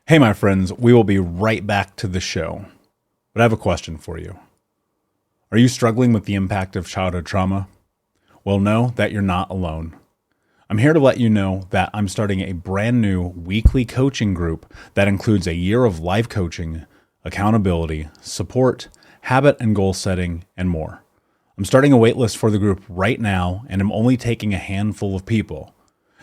Hey, my friends, we will be right back to the show. But I have a question for you. Are you struggling with the impact of childhood trauma? Well, know that you're not alone. I'm here to let you know that I'm starting a brand new weekly coaching group that includes a year of life coaching, accountability, support, habit and goal setting, and more. I'm starting a waitlist for the group right now, and I'm only taking a handful of people.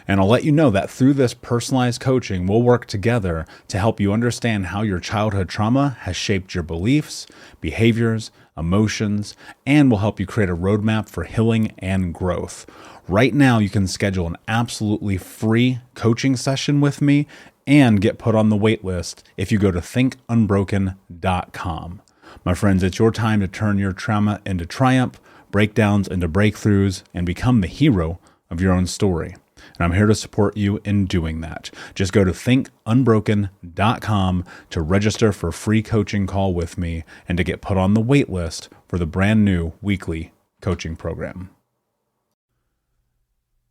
And I'll let you know that through this personalized coaching, we'll work together to help you understand how your childhood trauma has shaped your beliefs, behaviors, emotions, and will help you create a roadmap for healing and growth. Right now, you can schedule an absolutely free coaching session with me and get put on the wait list if you go to thinkunbroken.com. My friends, it's your time to turn your trauma into triumph, breakdowns into breakthroughs, and become the hero of your own story. And I'm here to support you in doing that. Just go to thinkunbroken.com to register for a free coaching call with me and to get put on the wait list for the brand new weekly coaching program.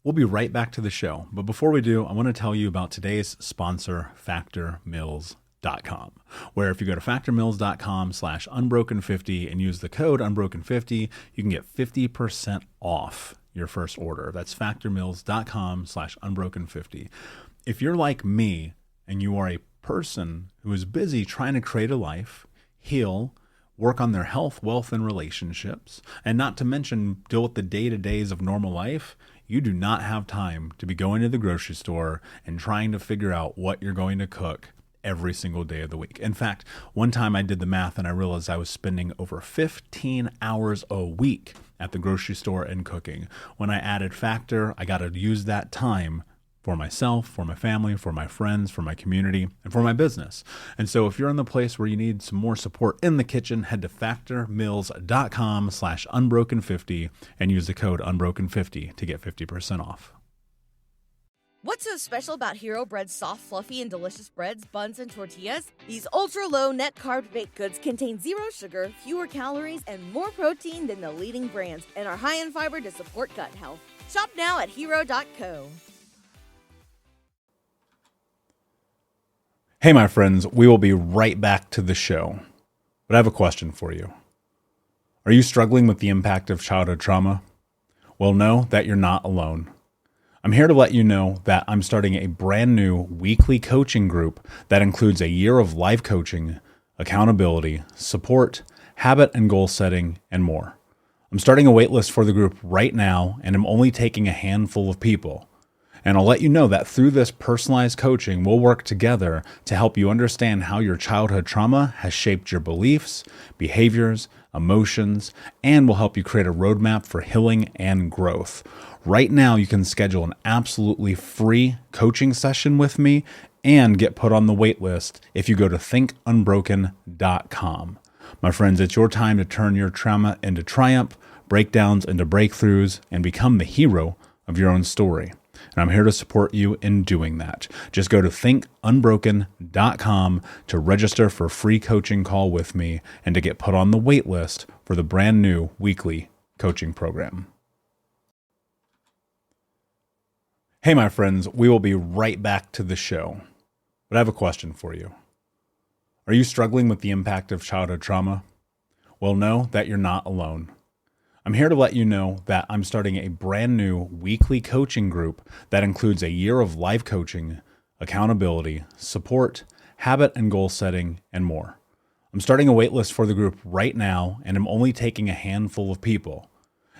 We'll be right back to the show. But before we do, I want to tell you about today's sponsor, factormeals.com, where if you go to factormeals.com/unbroken50 and use the code unbroken50, you can get 50% off your first order. That's factormeals.com/unbroken50. If you're like me and you are a person who is busy trying to create a life, heal, work on their health, wealth, and relationships, and not to mention deal with the day-to-days of normal life, you do not have time to be going to the grocery store and trying to figure out what you're going to cook every single day of the week. In fact, one time I did the math and I realized I was spending over 15 hours a week at the grocery store and cooking. When I added Factor, I got to use that time for myself, for my family, for my friends, for my community, and for my business. And so if you're in the place where you need some more support in the kitchen, head to factormeals.com/unbroken50 and use the code unbroken50 to get 50% off. What's so special about Hero Bread's soft, fluffy, and delicious breads, buns, and tortillas? These ultra-low net-carb baked goods contain zero sugar, fewer calories, and more protein than the leading brands, and are high in fiber to support gut health. Shop now at hero.co. Hey, my friends, we will be right back to the show. But I have a question for you. Are you struggling with the impact of childhood trauma? Well, know that you're not alone. I'm here to let you know that I'm starting a brand new weekly coaching group that includes a year of life coaching, accountability, support, habit and goal setting, and more. I'm starting a waitlist for the group right now, and I'm only taking a handful of people. And I'll let you know that through this personalized coaching, we'll work together to help you understand how your childhood trauma has shaped your beliefs, behaviors, emotions, and will help you create a roadmap for healing and growth. Right now, you can schedule an absolutely free coaching session with me and get put on the wait list if you go to thinkunbroken.com. My friends, it's your time to turn your trauma into triumph, breakdowns into breakthroughs, and become the hero of your own story. And I'm here to support you in doing that. Just go to thinkunbroken.com to register for a free coaching call with me and to get put on the wait list for the brand new weekly coaching program. Hey, my friends, we will be right back to the show. But I have a question for you. Are you struggling with the impact of childhood trauma? Well, know that you're not alone. I'm here to let you know that I'm starting a brand new weekly coaching group that includes a year of life coaching, accountability, support, habit and goal setting, and more. I'm starting a waitlist for the group right now, and I'm only taking a handful of people.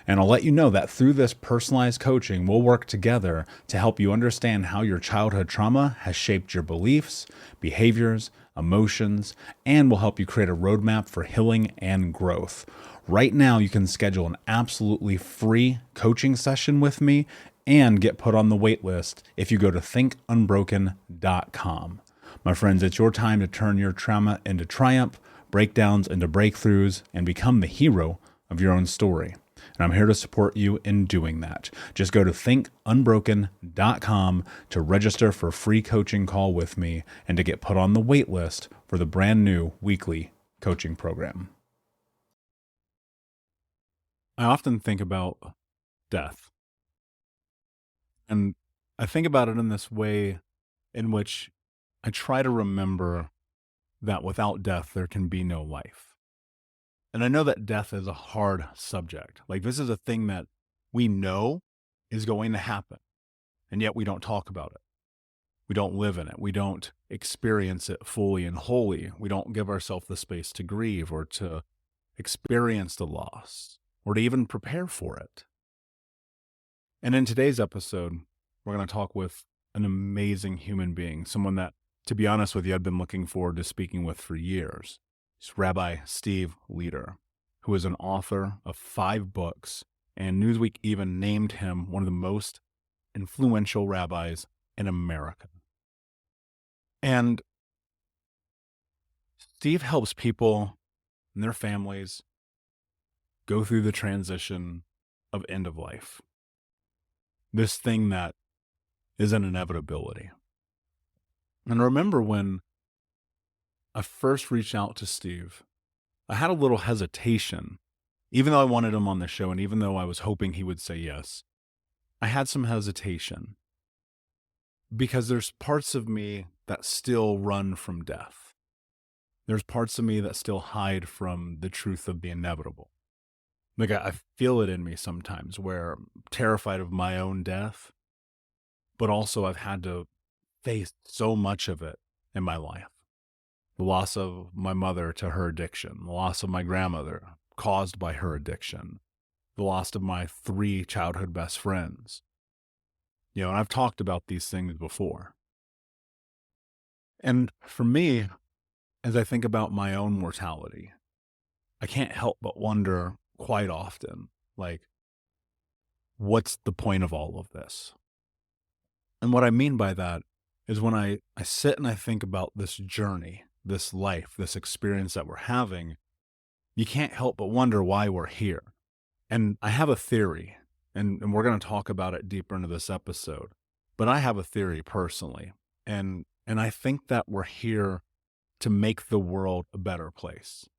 And I'll let you know that through this personalized coaching, we'll work together to help you understand how your childhood trauma has shaped your beliefs, behaviors, emotions, and will help you create a roadmap for healing and growth. Right now, you can schedule an absolutely free coaching session with me and get put on the wait list if you go to thinkunbroken.com. My friends, it's your time to turn your trauma into triumph, breakdowns into breakthroughs, and become the hero of your own story. And I'm here to support you in doing that. Just go to thinkunbroken.com to register for a free coaching call with me and to get put on the wait list for the brand new weekly coaching program. I often think about death. And I think about it in this way in which I try to remember that without death, there can be no life. And I know that death is a hard subject. Like, this is a thing that we know is going to happen, and yet we don't talk about it. We don't live in it. We don't experience it fully and wholly. We don't give ourselves the space to grieve or to experience the loss or to even prepare for it. And in today's episode, we're going to talk with an amazing human being, someone that, to be honest with you, I've been looking forward to speaking with for years. It's Rabbi Steven Leder, who is an author of 5 books, and Newsweek even named him one of the most influential rabbis in America. And Steve helps people and their families go through the transition of end of life. This thing that is an inevitability. And I remember when I first reached out to Steve, I had a little hesitation, even though I wanted him on the show and even though I was hoping he would say yes. I had some hesitation because there's parts of me that still run from death. There's parts of me that still hide from the truth of the inevitable. Like, I feel it in me sometimes where I'm terrified of my own death, but also I've had to face so much of it in my life. The loss of my mother to her addiction, the loss of my grandmother caused by her addiction, the loss of my 3 childhood best friends. And I've talked about these things before. And for me, as I think about my own mortality, I can't help but wonder quite often, like, what's the point of all of this? And what I mean by that is when I sit and I think about this journey, this life, this experience that we're having, you can't help but wonder why we're here. And I have a theory, and we're going to talk about it deeper into this episode, but I have a theory personally, and I think that we're here to make the world a better place.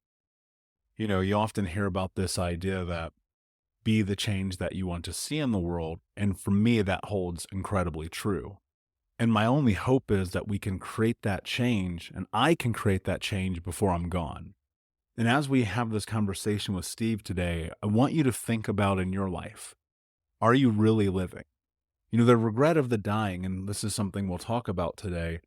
You often hear about this idea that be the change that you want to see in the world, and for me, that holds incredibly true. And my only hope is that we can create that change, and I can create that change before I'm gone. And as we have this conversation with Steve today, I want you to think about in your life, are you really living? The regret of the dying, and this is something we'll talk about today,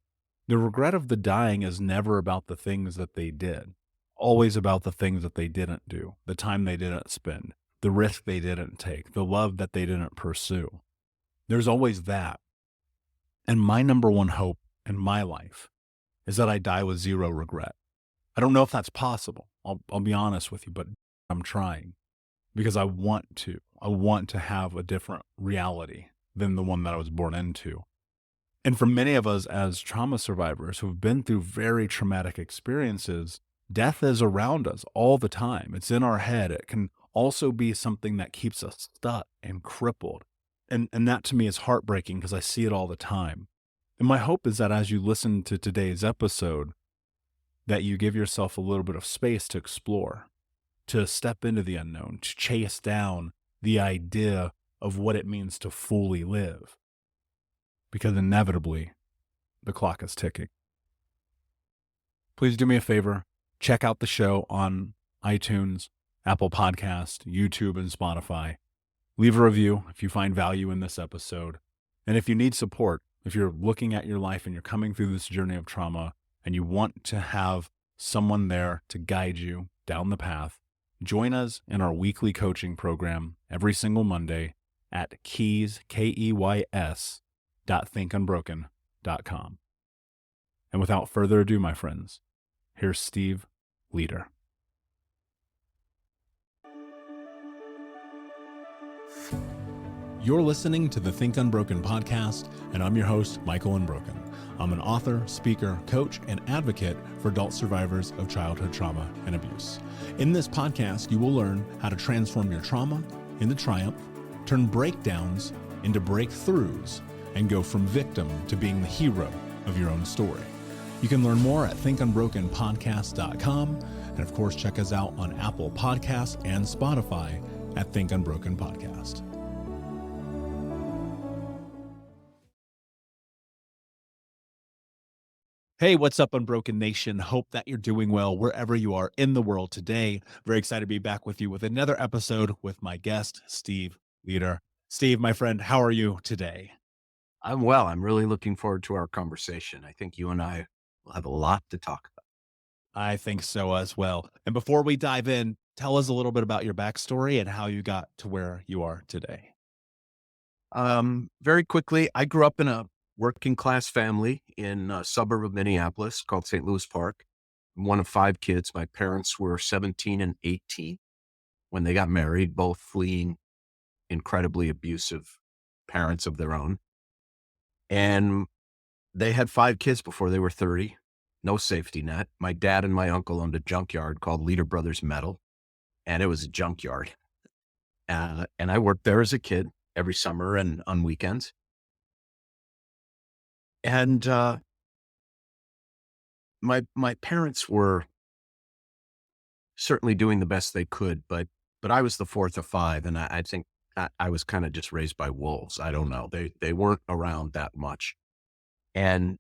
the regret of the dying is never about the things that they did, always about the things that they didn't do, the time they didn't spend, the risk they didn't take, the love that they didn't pursue. There's always that. And my number one hope in my life is that I die with 0 regret. I don't know if that's possible. I'll be honest with you, but I'm trying because I want to. I want to have a different reality than the one that I was born into. And for many of us as trauma survivors who've been through very traumatic experiences, death is around us all the time. It's in our head. It can also be something that keeps us stuck and crippled. And that to me is heartbreaking because I see it all the time. And my hope is that as you listen to today's episode, that you give yourself a little bit of space to explore, to step into the unknown, to chase down the idea of what it means to fully live. Because inevitably, the clock is ticking. Please do me a favor, check out the show on iTunes, Apple Podcast, YouTube, and Spotify. Leave a review if you find value in this episode. And if you need support, if you're looking at your life and you're coming through this journey of trauma and you want to have someone there to guide you down the path, join us in our weekly coaching program every single Monday at keys.thinkunbroken.com. And without further ado, my friends, here's Steve Leder. You're listening to the Think Unbroken podcast, and I'm your host, Michael Unbroken. I'm an author, speaker, coach, and advocate for adult survivors of childhood trauma and abuse. In this podcast, you will learn how to transform your trauma into triumph, turn breakdowns into breakthroughs, and go from victim to being the hero of your own story. You can learn more at thinkunbrokenpodcast.com, and of course, check us out on Apple Podcasts and Spotify at Think Unbroken Podcast. Hey, what's up, Unbroken Nation? Hope that you're doing well wherever you are in the world today. Very excited to be back with you with another episode with my guest, Steve Leder. Steve, my friend, how are you today? I'm well. I'm really looking forward to our conversation. I think you and I will have a lot to talk I think so as well. And before we dive in, tell us a little bit about your backstory and how you got to where you are today. about. Very quickly, I grew up in a working class family in a suburb of Minneapolis called St. Louis Park. I'm one of 5 kids. My parents were 17 and 18 when they got married, both fleeing incredibly abusive parents of their own. And they had 5 kids before they were 30. No safety net. My dad and my uncle owned a junkyard called Leder Brothers Metal, and it was a junkyard. And I worked there as a kid every summer and on weekends. And my parents were certainly doing the best they could, but I was the 4th of 5, and I think I was kind of just raised by wolves. I don't know. They weren't around that much, and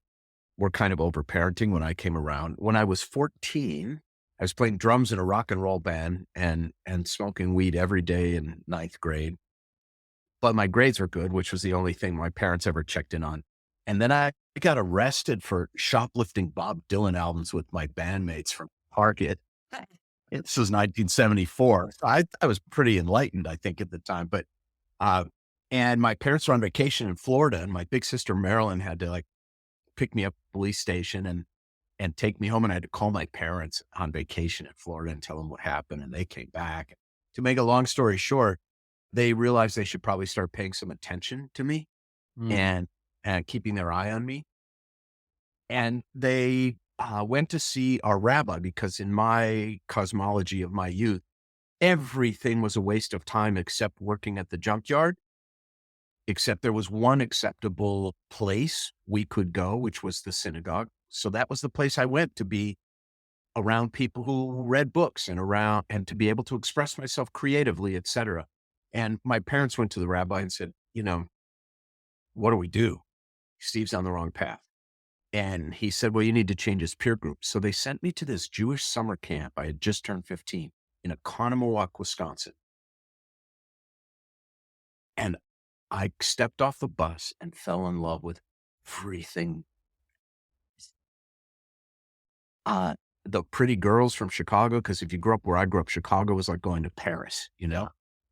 were kind of overparenting when I came around. When I was 14, I was playing drums in a rock and roll band and smoking weed every day in 9th grade. But my grades were good, which was the only thing my parents ever checked in on. And then I got arrested for shoplifting Bob Dylan albums with my bandmates from Target. This was 1974. So I was pretty enlightened, I think, at the time. But and my parents were on vacation in Florida, and my big sister Marilyn had to pick me up at the police station and take me home. And I had to call my parents on vacation in Florida and tell them what happened. And they came back. To make a long story short, they realized they should probably start paying some attention to me and keeping their eye on me. And they went to see our rabbi, because in my cosmology of my youth, everything was a waste of time except working at the junkyard. Except there was one acceptable place we could go, which was the synagogue. So that was the place I went to be around people who read books and to be able to express myself creatively, etc. And my parents went to the rabbi and said, what do we do? Steve's on the wrong path. And he said, well, you need to change his peer group. So they sent me to this Jewish summer camp. I had just turned 15 in Oconomowoc, Wisconsin. And I stepped off the bus and fell in love with everything. The pretty girls from Chicago, because if you grew up where I grew up, Chicago was like going to Paris,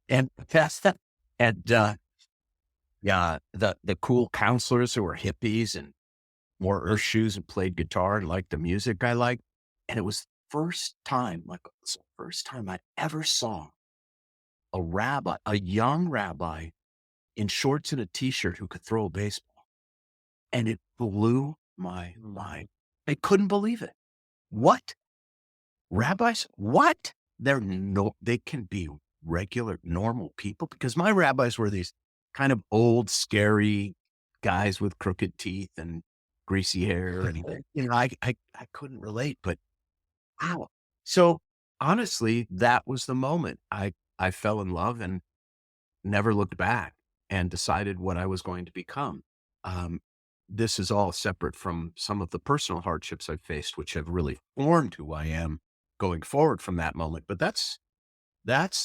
and that's that. And the cool counselors who were hippies and wore earth shoes and played guitar and liked the music I liked. And it was the first time I ever saw a young rabbi in shorts and a t-shirt who could throw a baseball. And it blew my mind. I couldn't believe it. What? Rabbis? What? They can be regular, normal people? Because my rabbis were these kind of old, scary guys with crooked teeth and greasy hair. And, I couldn't relate, but wow. So honestly, that was the moment I fell in love and never looked back and decided what I was going to become. This is all separate from some of the personal hardships I've faced, which have really formed who I am going forward from that moment. But that's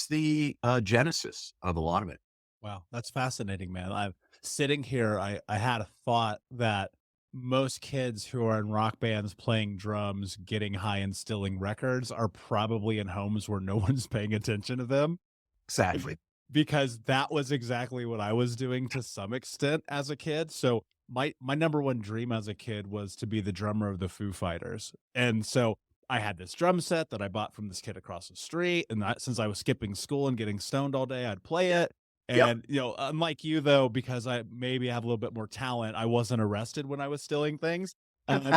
the genesis of a lot of it. Wow, that's fascinating, man. I'm sitting here, I had a thought that most kids who are in rock bands playing drums, getting high and stealing records are probably in homes where no one's paying attention to them. Exactly. Because that was exactly what I was doing to some extent as a kid. So my number one dream as a kid was to be the drummer of the Foo Fighters. And so I had this drum set that I bought from this kid across the street. And since I was skipping school and getting stoned all day, I'd play it. And, unlike you, though, because I maybe have a little bit more talent, I wasn't arrested when I was stealing things. But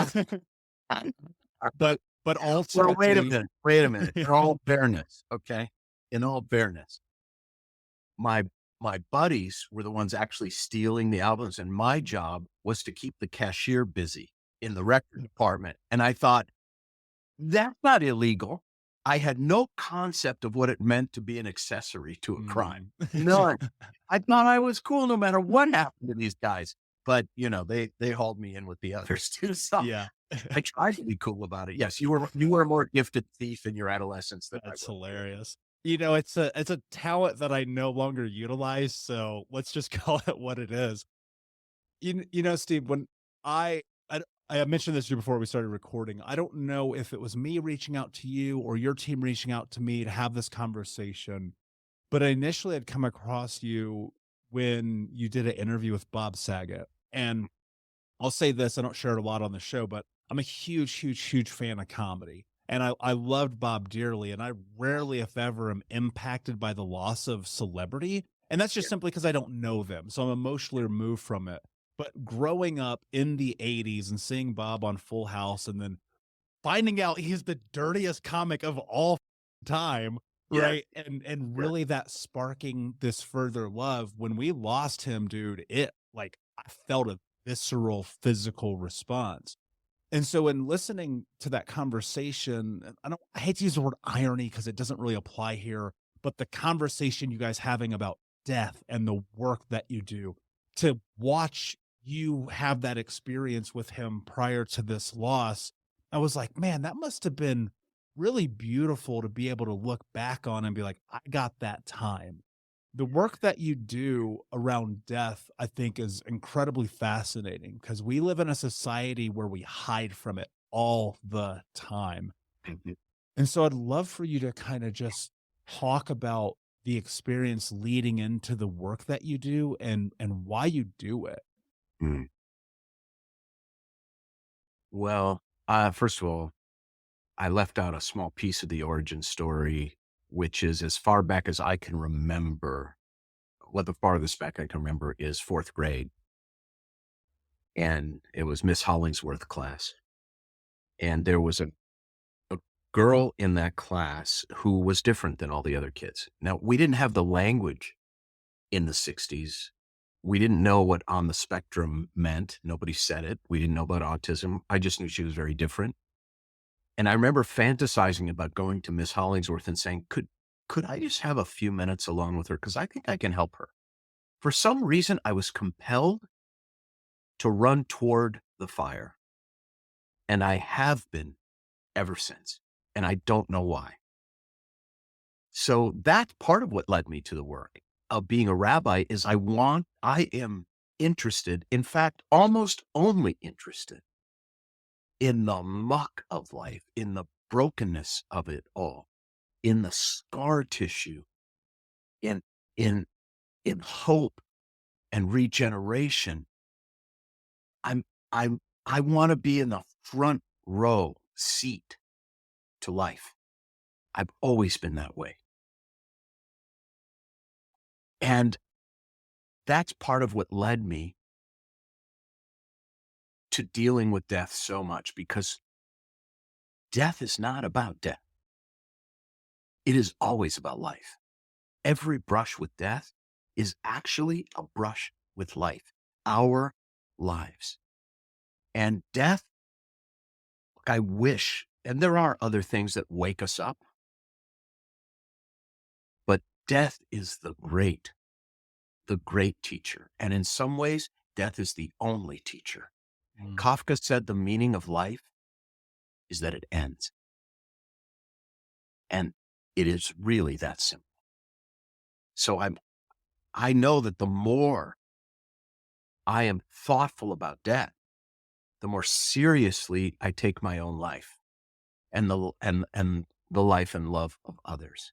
also, well, wait a minute. In all fairness, okay? In all fairness, my buddies were the ones actually stealing the albums, and my job was to keep the cashier busy in the record department. And I thought, that's not illegal. I had no concept of what it meant to be an accessory to a crime. None. I thought I was cool no matter what happened to these guys. but they hauled me in with the others too. So Yeah. I tried to be cool about it. Yes, you were a more gifted thief in your adolescence than I That's was. hilarious. It's a talent that I no longer utilize, so let's just call it what it is. Steve, when I I I mentioned this to you before we started recording. I don't know if it was me reaching out to you or your team reaching out to me to have this conversation, but I initially had come across you when you did an interview with Bob Saget. And I'll say this, I don't share it a lot on the show, but I'm a huge, huge, huge fan of comedy. And I loved Bob dearly. And I rarely, if ever, am impacted by the loss of celebrity. And that's just simply because I don't know them. So I'm emotionally removed from it. But growing up in the 80s and seeing Bob on Full House and then finding out he's the dirtiest comic of all time, Yeah. right? And really that sparking this further love. When we lost him, dude, I felt a visceral physical response. And so in listening to that conversation, I hate to use the word irony because it doesn't really apply here, but the conversation you guys having about death and the work that you do, to watch you have that experience with him prior to this loss, I was like, man, that must have been really beautiful to be able to look back on and be like, I got that time. The work that you do around death, I think, is incredibly fascinating because we live in a society where we hide from it all the time. Mhm. And so I'd love for you to kind of just talk about the experience leading into the work that you do and why you do it. Mm. Well, first of all, I left out a small piece of the origin story, which is as far back as I can remember. Well, the farthest back I can remember is fourth grade. And it was Miss Hollingsworth class. And there was a girl in that class who was different than all the other kids. Now, we didn't have the language in the 60s. We didn't know what on the spectrum meant. Nobody said it. We didn't know about autism. I just knew she was very different. And I remember fantasizing about going to Miss Hollingsworth and saying, could I just have a few minutes alone with her? Because I think I can help her. For some reason, I was compelled to run toward the fire. And I have been ever since. And I don't know why. So that's part of what led me to the work of being a rabbi is I am interested, in fact, almost only interested in the muck of life, in the brokenness of it all, in the scar tissue, in in hope and regeneration. I want to be in the front row seat to life. I've always been that way. And that's part of what led me to dealing with death so much, because death is not about death. It is always about life. Every brush with death is actually a brush with life, our lives. And death, I wish, and there are other things that wake us up, but death is the great teacher. And in some ways, death is the only teacher. Kafka said the meaning of life is that it ends. And it is really that simple. So I know that the more I am thoughtful about death, the more seriously I take my own life and the life and love of others.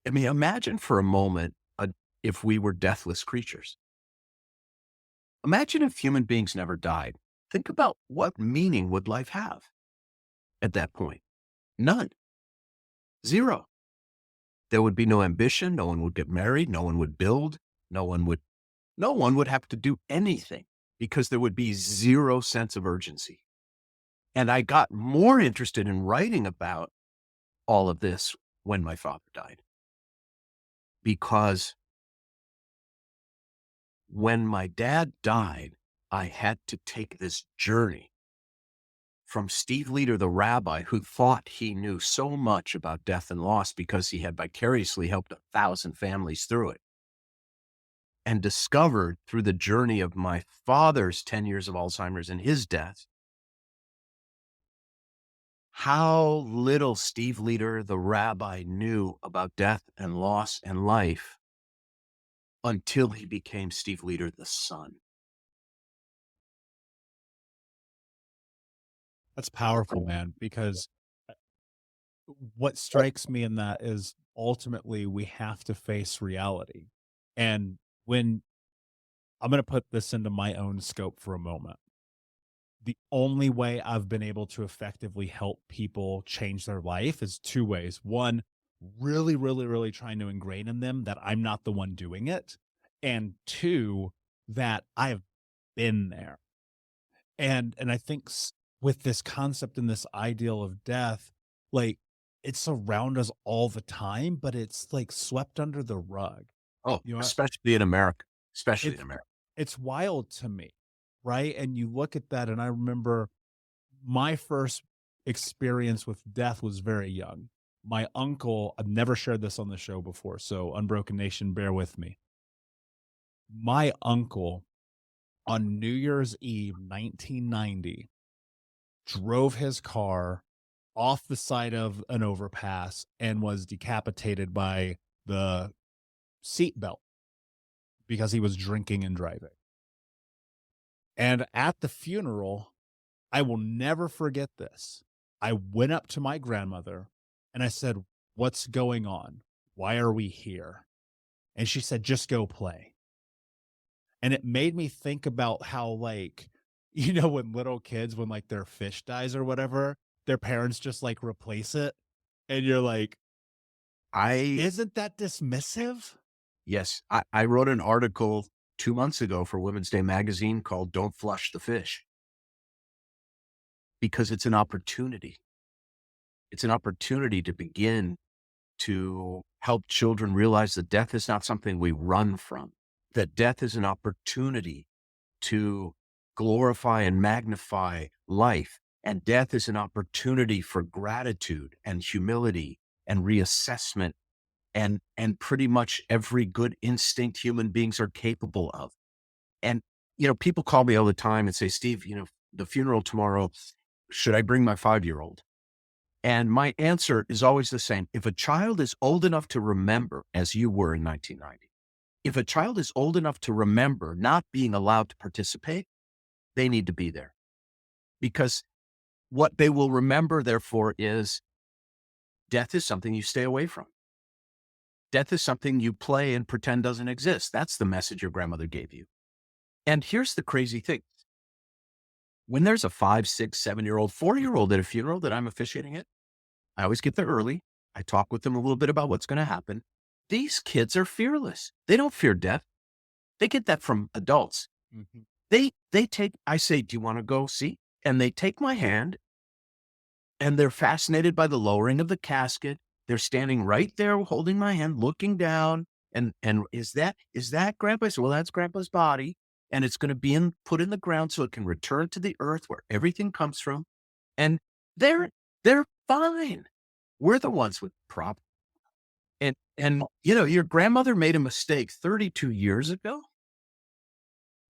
I mean, imagine for a moment if we were deathless creatures. Imagine if human beings never died. Think about what meaning would life have at that point? None. Zero. There would be no ambition. No one would get married. No one would build. No one would have to do anything because there would be zero sense of urgency. And I got more interested in writing about all of this when my father died. Because when my dad died, I had to take this journey from Steve Leder, the rabbi, who thought he knew so much about death and loss because he had vicariously helped 1,000 families through it. and discovered through the journey of my father's 10 years of Alzheimer's and his death, how little Steve Leder, the rabbi, knew about death and loss and life until he became Steve Leder, the son. That's powerful, man, because what strikes me in that is ultimately we have to face reality. And when I'm going to put this into my own scope for a moment, the only way I've been able to effectively help people change their life is two ways. One, really, really, really trying to ingrain in them that I'm not the one doing it. And two, that I have been there. And I think with this concept and this ideal of death, like it's around us all the time, but it's like swept under the rug. Oh, You know, especially in America, especially in it's America. it's wild to me, right? And you look at that, and I remember my first experience with death was very young. My uncle, I've never shared this on the show before, so Unbroken Nation, bear with me. My uncle on New Year's Eve, 1990, drove his car off the side of an overpass and was decapitated by the seatbelt because he was drinking and driving. And at the funeral, I will never forget this. I went up to my grandmother and I said, "What's going on? Why are we here?" And she said, "Just go play." And it made me think about how, like, when little kids, when like their fish dies or whatever, their parents just like replace it. And you're like, I isn't that dismissive? Yes, I wrote an article 2 months ago for Women's Day magazine called "Don't Flush the Fish," because it's an opportunity. It's an opportunity to begin to help children realize that death is not something we run from, that death is an opportunity to glorify and magnify life, and death is an opportunity for gratitude and humility and reassessment and pretty much every good instinct human beings are capable of. And, people call me all the time and say, "Steve, the funeral tomorrow, should I bring my 5-year-old?" And my answer is always the same. If a child is old enough to remember, as you were in 1990, if a child is old enough to remember not being allowed to participate, they need to be there. Because what they will remember, therefore, is death is something you stay away from. Death is something you play and pretend doesn't exist. That's the message your grandmother gave you. And here's the crazy thing. When there's a 5, 6, 7-year-old, 4-year-old at a funeral that I'm officiating at, I always get there early. I talk with them a little bit about what's going to happen. These kids are fearless. They don't fear death. They get that from adults. Mhm. I say, "Do you want to go see?" And they take my hand and they're fascinated by the lowering of the casket. They're standing right there holding my hand, looking down. And is that Grandpa? I said, "Well, that's Grandpa's body. And it's going to be put in the ground so it can return to the earth where everything comes from." And they're fine. We're the ones with problems. And your grandmother made a mistake 32 years ago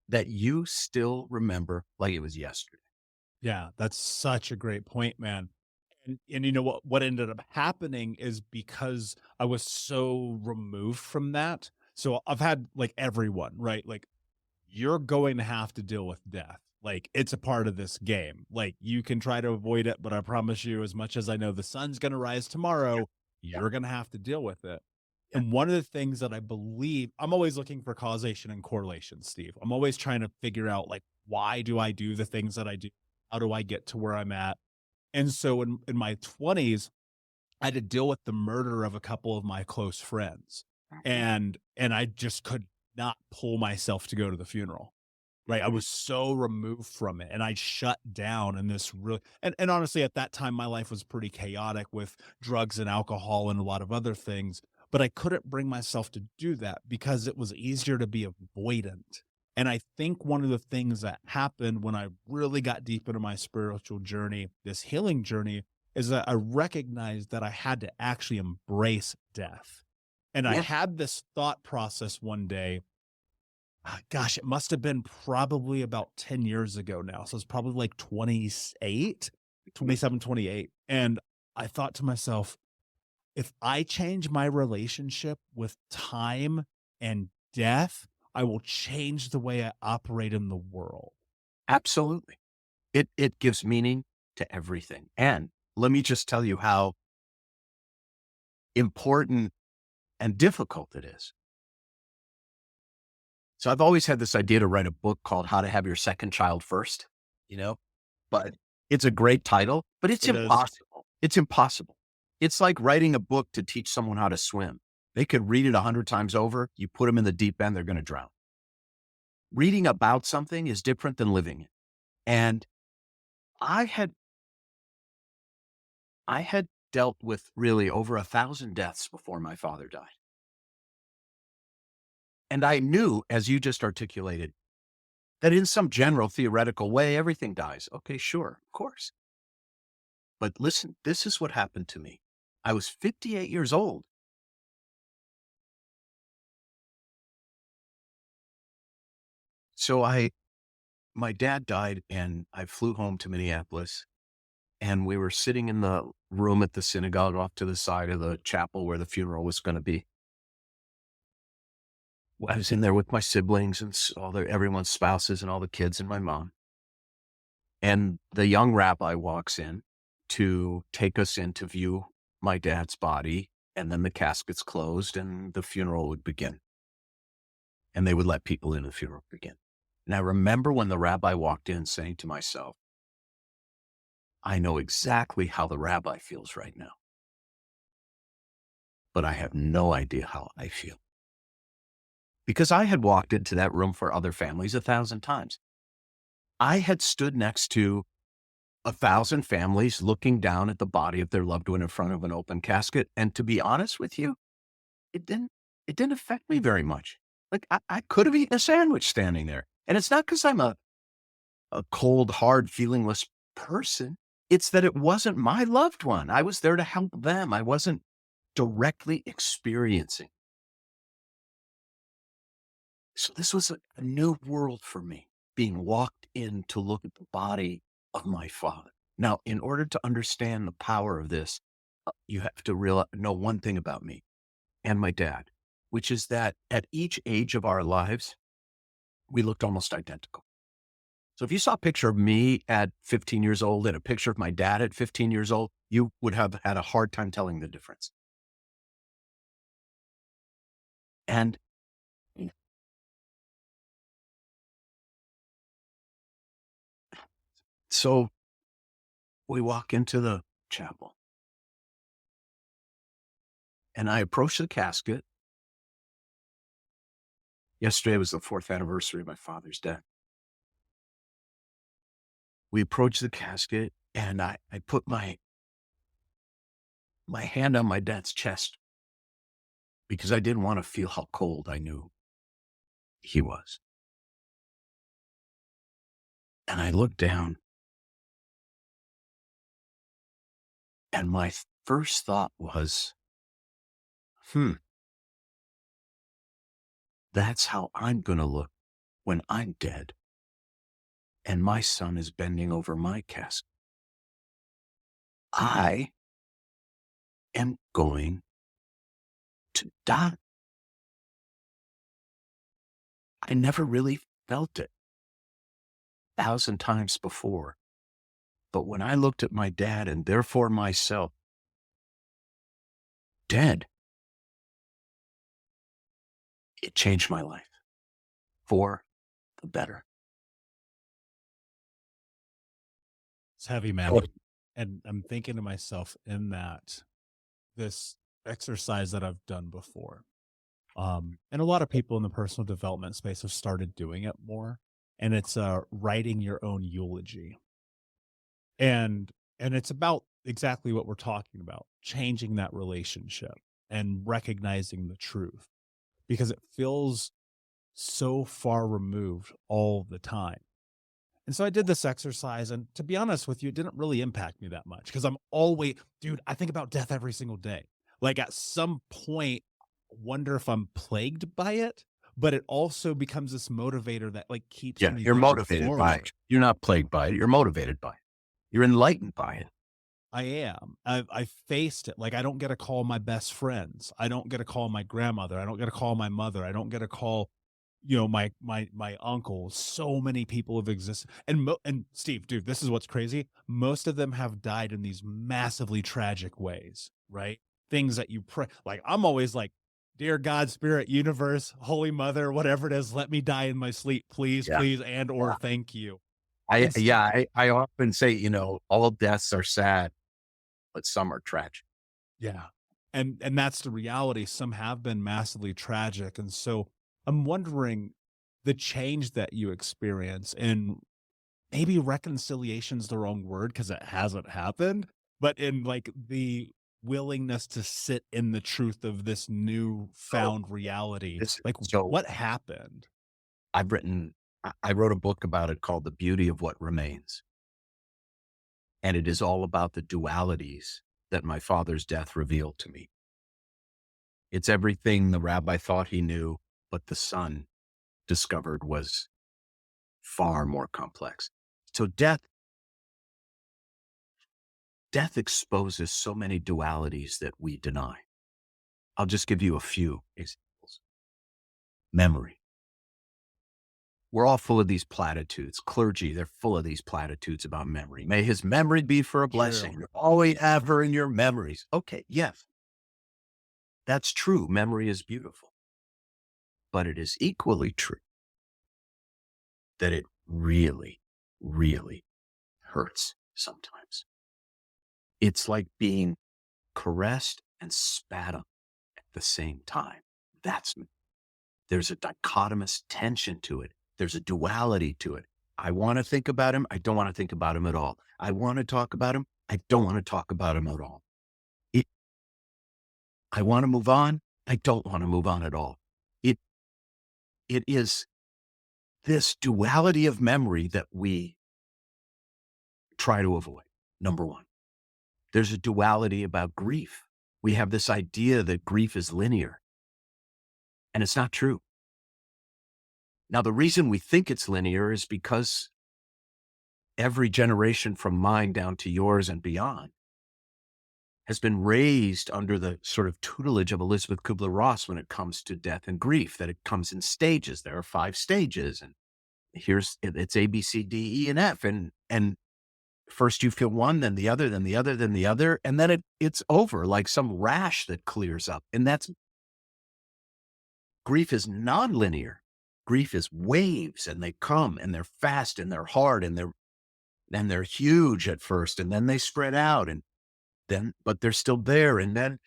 that you still remember like it was yesterday. Yeah, that's such a great point, man. And you know what ended up happening is because I was so removed from that. So I've had like everyone, right? Like you're going to have to deal with death. Like it's a part of this game. Like you can try to avoid it, but I promise you, as much as I know the sun's going to rise tomorrow, Yeah. you're going to have to deal with it. Yeah. And one of the things that I believe, I'm always looking for causation and correlation, Steve. I'm always trying to figure out like, why do I do the things that I do? How do I get to where I'm at? And so in my 20s, I had to deal with the murder of a couple of my close friends. And I just could not pull myself to go to the funeral. Right. I was so removed from it and I shut down in this really and honestly at that time my life was pretty chaotic with drugs and alcohol and a lot of other things, but I couldn't bring myself to do that because it was easier to be avoidant. And I think one of the things that happened when I really got deep into my spiritual journey, this healing journey, is that I recognized that I had to actually embrace death. And I Yeah. had this thought process one day gosh, it must have been probably about 10 years ago now. So it's probably like 27, 28. And I thought to myself, if I change my relationship with time and death, I will change the way I operate in the world. Absolutely. It gives meaning to everything. And let me just tell you how important and difficult it is. So I've always had this idea to write a book called How to Have Your Second Child First, but it's a great title, but it's It is. impossible. It's impossible. It's like writing a book to teach someone how to swim. They could read it 100 times over. You put them in the deep end, they're going to drown. Reading about something is different than living it. And I had dealt with really over 1,000 deaths before my father died. And I knew, as you just articulated, that in some general theoretical way, everything dies. Okay, sure, of course. But listen, this is what happened to me. I was 58 years old. So my dad died and I flew home to Minneapolis, and we were sitting in the room at the synagogue off to the side of the chapel where the funeral was going to be. I was in there with my siblings and everyone's spouses and all the kids and my mom. And the young rabbi walks in to take us in to view my dad's body, and then the casket's closed and the funeral would begin. And they would let people in, the funeral begin. And I remember when the rabbi walked in saying to myself, I know exactly how the rabbi feels right now, but I have no idea how I feel. Because I had walked into that room for other families 1,000 times. I had stood next to 1,000 families looking down at the body of their loved one in front of an open casket. And to be honest with you, it didn't affect me very much. Like I could have eaten a sandwich standing there. And it's not because I'm a cold, hard, feelingless person. It's that it wasn't my loved one. I was there to help them. I wasn't directly experiencing. So this was a new world for me, being walked in to look at the body of my father. Now, in order to understand the power of this, you have to know one thing about me and my dad, which is that at each age of our lives, we looked almost identical. So if you saw a picture of me at 15 years old and a picture of my dad at 15 years old, you would have had a hard time telling the difference. And so we walk into the chapel and I approach the casket. Yesterday was the 4th anniversary of my father's death. We approach the casket and I put my hand on my dad's chest because I didn't want to feel how cold I knew he was. And I looked down and my first thought was, that's how I'm going to look when I'm dead and my son is bending over my casket. I am going to die. I never really felt it 1,000 times before. But when I looked at my dad and therefore myself dead, it changed my life for the better. It's heavy, man. And I'm thinking to myself in that this exercise that I've done before. And a lot of people in the personal development space have started doing it more. And it's writing your own eulogy. And it's about exactly what we're talking about, changing that relationship and recognizing the truth, because it feels so far removed all the time. And so I did this exercise, and to be honest with you, it didn't really impact me that much because I'm always, dude, I think about death every single day. Like at some point, wonder if I'm plagued by it, but it also becomes this motivator that like keeps Yeah, me you're going motivated by forward. it. You're not plagued by it. You're motivated by it. You're enlightened by it. I am. I've faced it. Like I don't get to call my best friends. I don't get to call my grandmother. I don't get to call my mother. I don't get to call, my uncle. So many people have existed. And Steve, dude, this is what's crazy. Most of them have died in these massively tragic ways, right? Things that you pray. Like I'm always like, dear God, spirit, universe, holy mother, whatever it is, let me die in my sleep, please, Yeah. please, and or thank you. I often say, all deaths are sad, but some are tragic. Yeah. And that's the reality. Some have been massively tragic. And so I'm wondering the change that you experience, and maybe reconciliation's the wrong word because it hasn't happened, but in like the willingness to sit in the truth of this new So found reality. this, Like so what happened? I wrote a book about it called The Beauty of What Remains. And it is all about the dualities that my father's death revealed to me. It's everything the rabbi thought he knew, but the son discovered was far more complex. So death exposes so many dualities that we deny. I'll just give you a few examples. Memory. We're all full of these platitudes. Clergy, they're full of these platitudes about memory. May his memory be for a blessing. You always have her in your memories. Okay, yes. That's true. Memory is beautiful. But it is equally true that it really, really hurts sometimes. It's like being caressed and spat on at the same time. There's a dichotomous tension to it. There's a duality to it. I want to think about him. I don't want to think about him at all. I want to talk about him. I don't want to talk about him at all. I want to move on. I don't want to move on at all. It is this duality of memory that we try to avoid. Number one, there's a duality about grief. We have this idea that grief is linear, and it's not true. Now, the reason we think it's linear is because every generation from mine down to yours and beyond has been raised under the sort of tutelage of Elizabeth Kubler-Ross when it comes to death and grief, that it comes in stages. There are 5 stages, and it's A, B, C, D, E, and F. And first you feel one, then the other, then the other, then the other, and then it's over, like some rash that clears up. And grief is nonlinear. Grief is waves, and they come and they're fast and they're hard and they're huge at first, and then they spread out, but they're still there. And then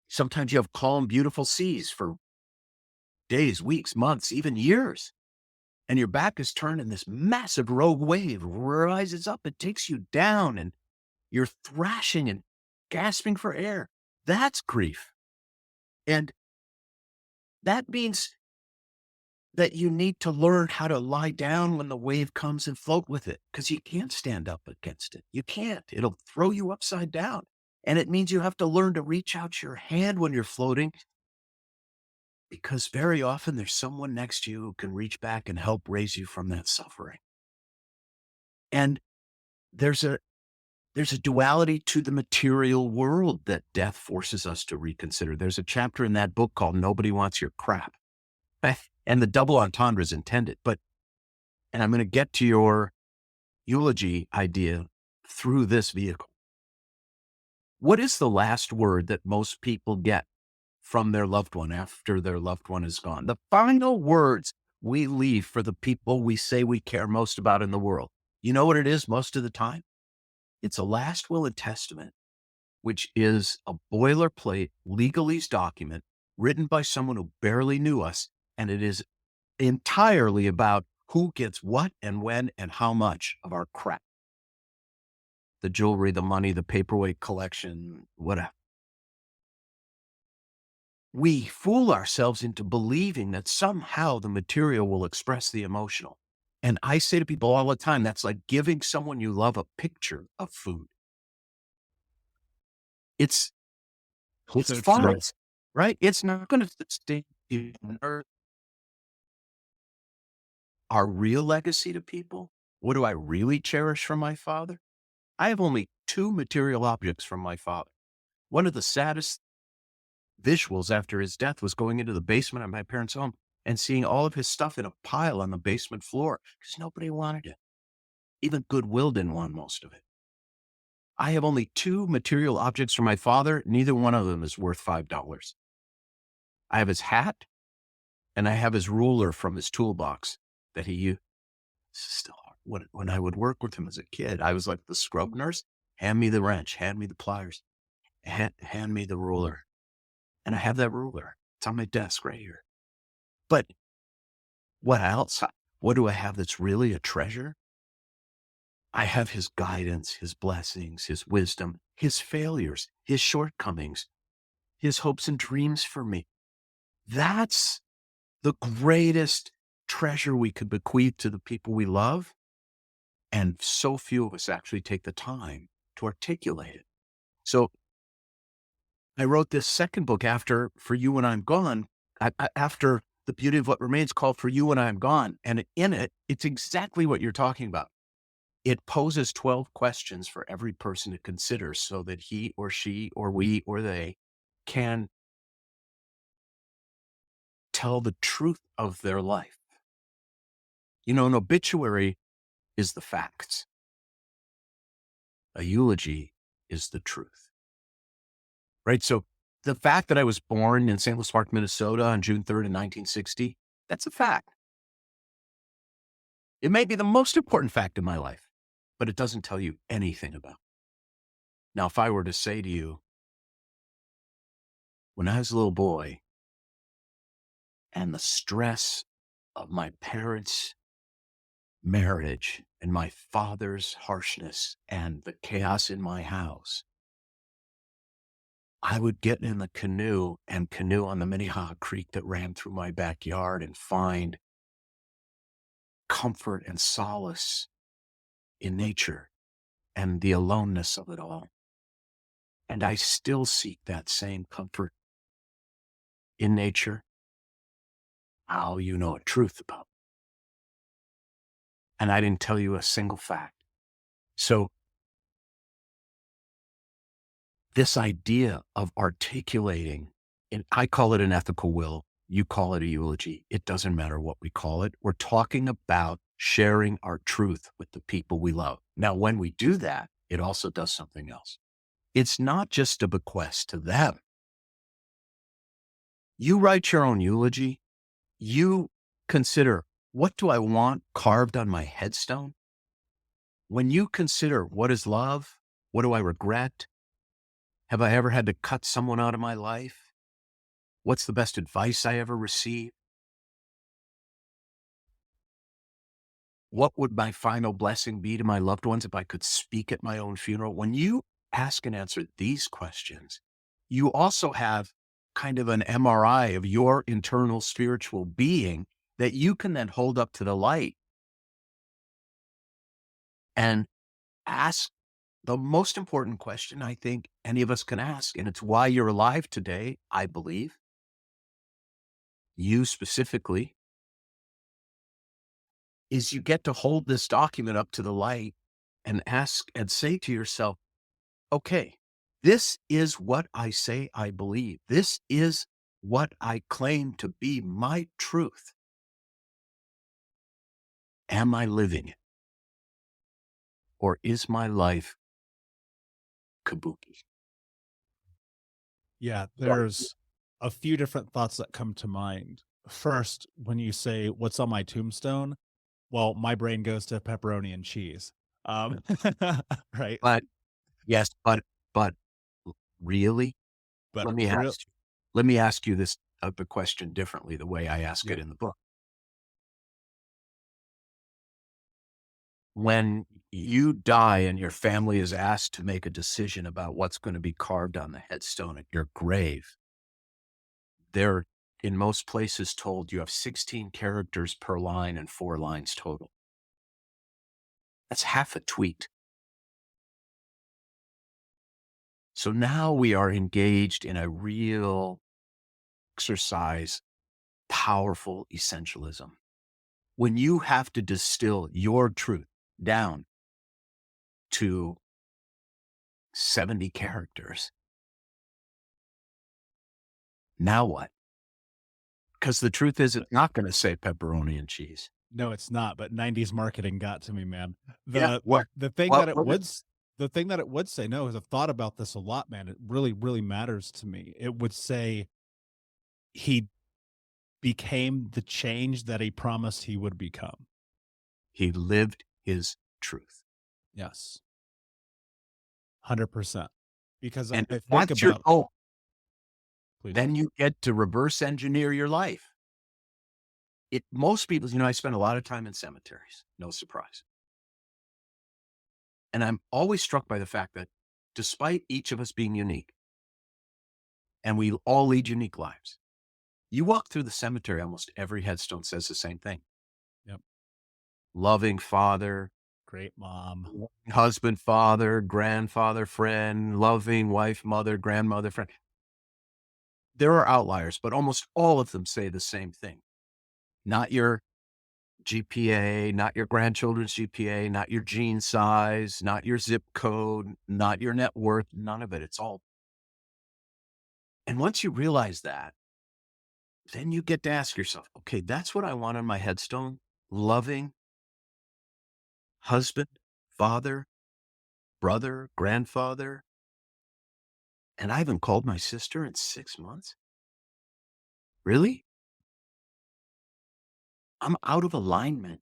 sometimes you have calm, beautiful seas for days, weeks, months, even years. And your back is turned and this massive rogue wave rises up. It takes you down and you're thrashing and gasping for air. That's grief. And that means that you need to learn how to lie down when the wave comes and float with it, because you can't stand up against it. You can't. It'll throw you upside down. And it means you have to learn to reach out your hand when you're floating, because very often there's someone next to you who can reach back and help raise you from that suffering. And there's a duality to the material world that death forces us to reconsider. There's a chapter in that book called Nobody Wants Your Crap. And the double entendre is intended. And I'm going to get to your eulogy idea through this vehicle. What is the last word that most people get from their loved one after their loved one is gone? The final words we leave for the people we say we care most about in the world. You know what it is most of the time? It's a last will and testament, which is a boilerplate legalese document written by someone who barely knew us. And it is entirely about who gets what and when and how much of our crap. The jewelry, the money, the paperweight collection, whatever. We fool ourselves into believing that somehow the material will express the emotional. And I say to people all the time, that's like giving someone you love a picture of food. It's So fine, true. right? It's not going to stay on earth. our real legacy to people, what do I really cherish from my father? I have only two material objects from my father. One of the saddest visuals after his death was going into the basement of my parents' home and seeing all of his stuff in a pile on the basement floor because nobody wanted it. Even Goodwill didn't want most of it. I have only two material objects from my father. Neither one of them is worth $5. I have his hat and I have his ruler from his toolbox that he used. Still hard. When I would work with him as a kid, I was like the scrub nurse. Hand me the wrench, hand me the pliers, hand me the ruler. And I have that ruler. It's on my desk right here. But what else? What do I have that's really a treasure? I have his guidance, his blessings, his wisdom, his failures, his shortcomings, his hopes and dreams for me. That's the greatest treasure we could bequeath to the people we love. And so few of us actually take the time to articulate it. So I wrote this second book after For You When I'm Gone, after The Beauty of What Remains, called For You When I'm Gone. And in it, it's exactly what you're talking about. It poses 12 questions for every person to consider so that he or she or we or they can tell the truth of their life. You know, an obituary is the facts. A eulogy is the truth. Right? So the fact that I was born in St. Louis Park, Minnesota on June 3rd in 1960, that's a fact. It may be the most important fact in my life, but it doesn't tell you anything about it. Now, if I were to say to you, when I was a little boy and the stress of my parents' marriage and my father's harshness and the chaos in my house, I would get in the canoe and canoe on the Minnehaha Creek that ran through my backyard and find comfort and solace in nature and the aloneness of it all. And I still seek that same comfort in nature. How you know a truth about it. And I didn't tell you a single fact. So this idea of articulating, and I call it an ethical will, you call it a eulogy. It doesn't matter what we call it. We're talking about sharing our truth with the people we love. Now, when we do that, it also does something else. It's not just a bequest to them. You write your own eulogy. You consider, what do I want carved on my headstone? When you consider what is love, what do I regret? Have I ever had to cut someone out of my life? What's the best advice I ever received? What would my final blessing be to my loved ones if I could speak at my own funeral? When you ask and answer these questions, you also have kind of an MRI of your internal spiritual being that you can then hold up to the light and ask the most important question I think any of us can ask, and it's why you're alive today, I believe. You specifically, is you get to hold this document up to the light and ask and say to yourself, okay, this is what I say I believe. This is what I claim to be my truth. Am I living it? Or is my life kabuki? Yeah, there's a few different thoughts that come to mind. First, when you say, what's on my tombstone? Well, my brain goes to pepperoni and cheese. Um, right. But yes, but really, But let me real, ask you, let me ask you this the question differently, the way I ask it yeah. in the book. When you die and your family is asked to make a decision about what's going to be carved on the headstone at your grave, they're in most places told you have 16 characters per line and 4 lines total. That's half a tweet. So now we are engaged in a real exercise, powerful essentialism. when you have to distill your truth down to 70 characters, now what? Because the truth is, it's not going to say pepperoni and cheese. No, it's not. But 90s marketing got to me, man. Yeah. The thing that it would say, no, is I've thought about this a lot, man. It really, really matters to me. It would say he became the change that he promised he would become. He lived his truth. Yes. 100%. Because And I if think that's your about, goal, please. then you get to reverse engineer your life. Most people, I spend a lot of time in cemeteries, no surprise. And I'm always struck by the fact that despite each of us being unique, and we all lead unique lives, you walk through the cemetery, almost every headstone says the same thing. Yep. Loving father, Great mom, husband, father, grandfather, friend, loving wife, mother, grandmother, friend. There are outliers, but almost all of them say the same thing. Not your GPA, not your grandchildren's GPA, not your gene size, not your zip code, not your net worth, none of it. It's all. And once you realize that, then you get to ask yourself, okay, that's what I want on my headstone. Loving husband, father, brother, grandfather. And I haven't called my sister in 6 months. Really? I'm out of alignment.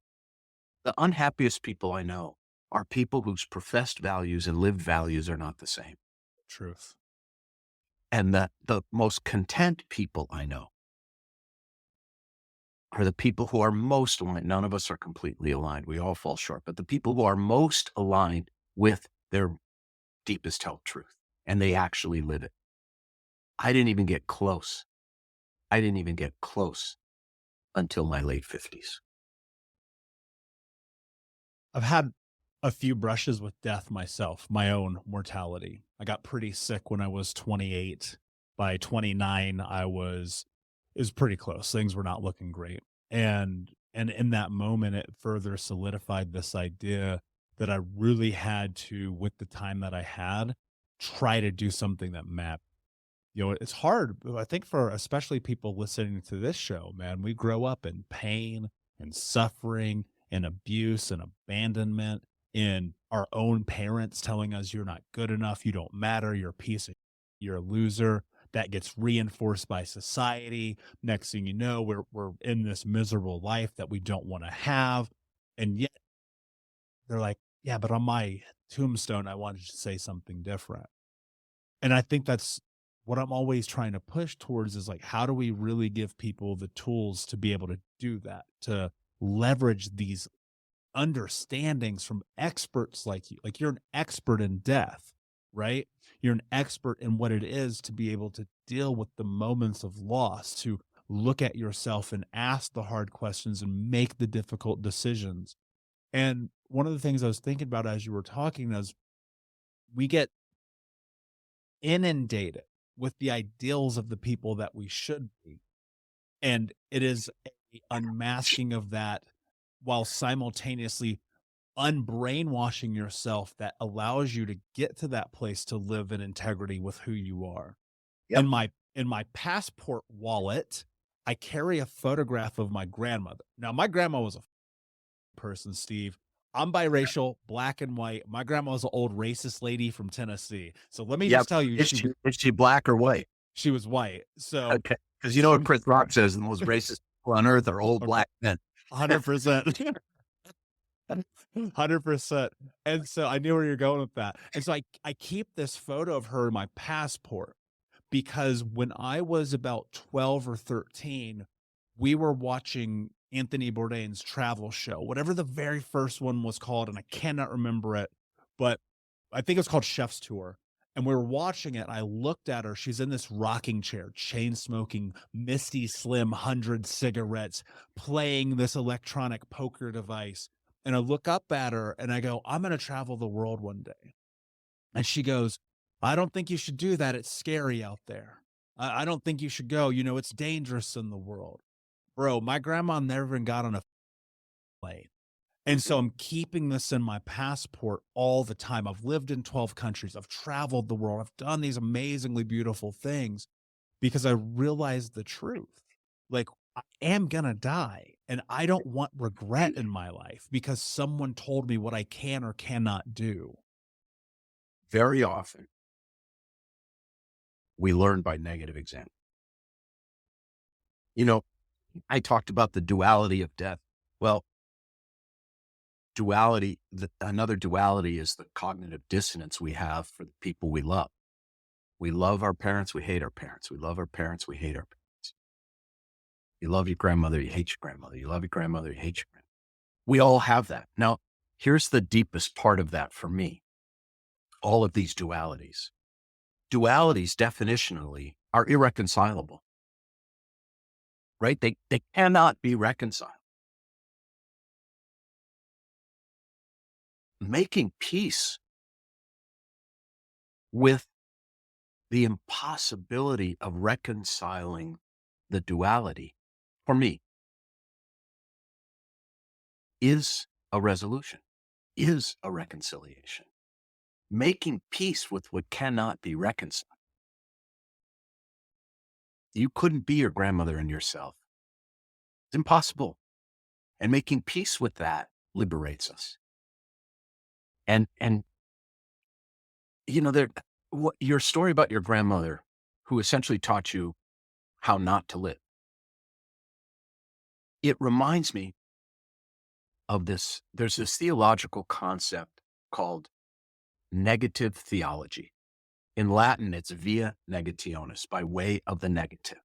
The unhappiest people I know are people whose professed values and lived values are not the same. truth. And the most content people I know are the people who are most aligned. None of us are completely aligned. We all fall short, but the people who are most aligned with their deepest held truth, and they actually live it. I didn't even get close. Until my late 50s. I've had a few brushes with death myself, my own mortality. I got pretty sick when I was 28. By 29, it was pretty close. Things were not looking great. And in that moment, it further solidified this idea that I really had to, with the time that I had, try to do something that mattered. It's hard, I think, for especially people listening to this show, man. We grow up in pain and suffering and abuse and abandonment, in our own parents telling us you're not good enough, you don't matter, you're a piece of, you're a loser. That gets reinforced by society. Next thing you know, we're in this miserable life that we don't want to have. And yet they're like, yeah, but on my tombstone, I wanted to say something different. And I think that's what I'm always trying to push towards, is like, how do we really give people the tools to be able to do that, to leverage these understandings from experts like you? Like, you're an expert in death, right? You're an expert in what it is to be able to deal with the moments of loss, to look at yourself and ask the hard questions and make the difficult decisions. And one of the things I was thinking about as you were talking is, we get inundated with the ideals of the people that we should be. And it is a unmasking of that, while simultaneously unbrainwashing yourself, that allows you to get to that place to live in integrity with who you are. Yep. In my passport wallet, I carry a photograph of my grandmother. Now, my grandma was a person, Steve. I'm biracial, black and white. My grandma was an old racist lady from Tennessee. So let me just tell you, is she black or white? She was white. So, okay, because you know what Chris Rock says, the most racist people on earth are old black men. 100%. 100%. And so I knew where you're going with that. And so I keep this photo of her in my passport, because when I was about 12 or 13, we were watching Anthony Bourdain's travel show, whatever the very first one was called, and I cannot remember it, but I think it's called Chef's Tour. And we were watching it, and I looked at her. She's in this rocking chair, chain smoking, Misty Slim 100 cigarettes, playing this electronic poker device. And I look up at her and I go, I'm going to travel the world one day. And she goes, I don't think you should do that. It's scary out there. I don't think you should go. It's dangerous in the world. Bro, my grandma never even got on a And so I'm keeping this in my passport all the time. I've lived in 12 countries. I've traveled the world. I've done these amazingly beautiful things because I realized the truth. Like, I am going to die, and I don't want regret in my life because someone told me what I can or cannot do. Very often, we learn by negative example. You know, I talked about the duality of death. Well, another duality is the cognitive dissonance we have for the people we love. We love our parents, we hate our parents. We love our parents, we hate our parents. You love your grandmother, you hate your grandmother. You love your grandmother, you hate your grandmother. We all have that. Now, here's the deepest part of that for me. All of these dualities. Dualities definitionally are irreconcilable, right? They cannot be reconciled. Making peace with the impossibility of reconciling the duality, for me, is a resolution, is a reconciliation. Making peace with what cannot be reconciled. You couldn't be your grandmother and yourself. It's impossible. And making peace with that liberates us. And you know, your story about your grandmother, who essentially taught you how not to live, it reminds me of this. There's this theological concept called negative theology. In Latin, it's via negationis, by way of the negative.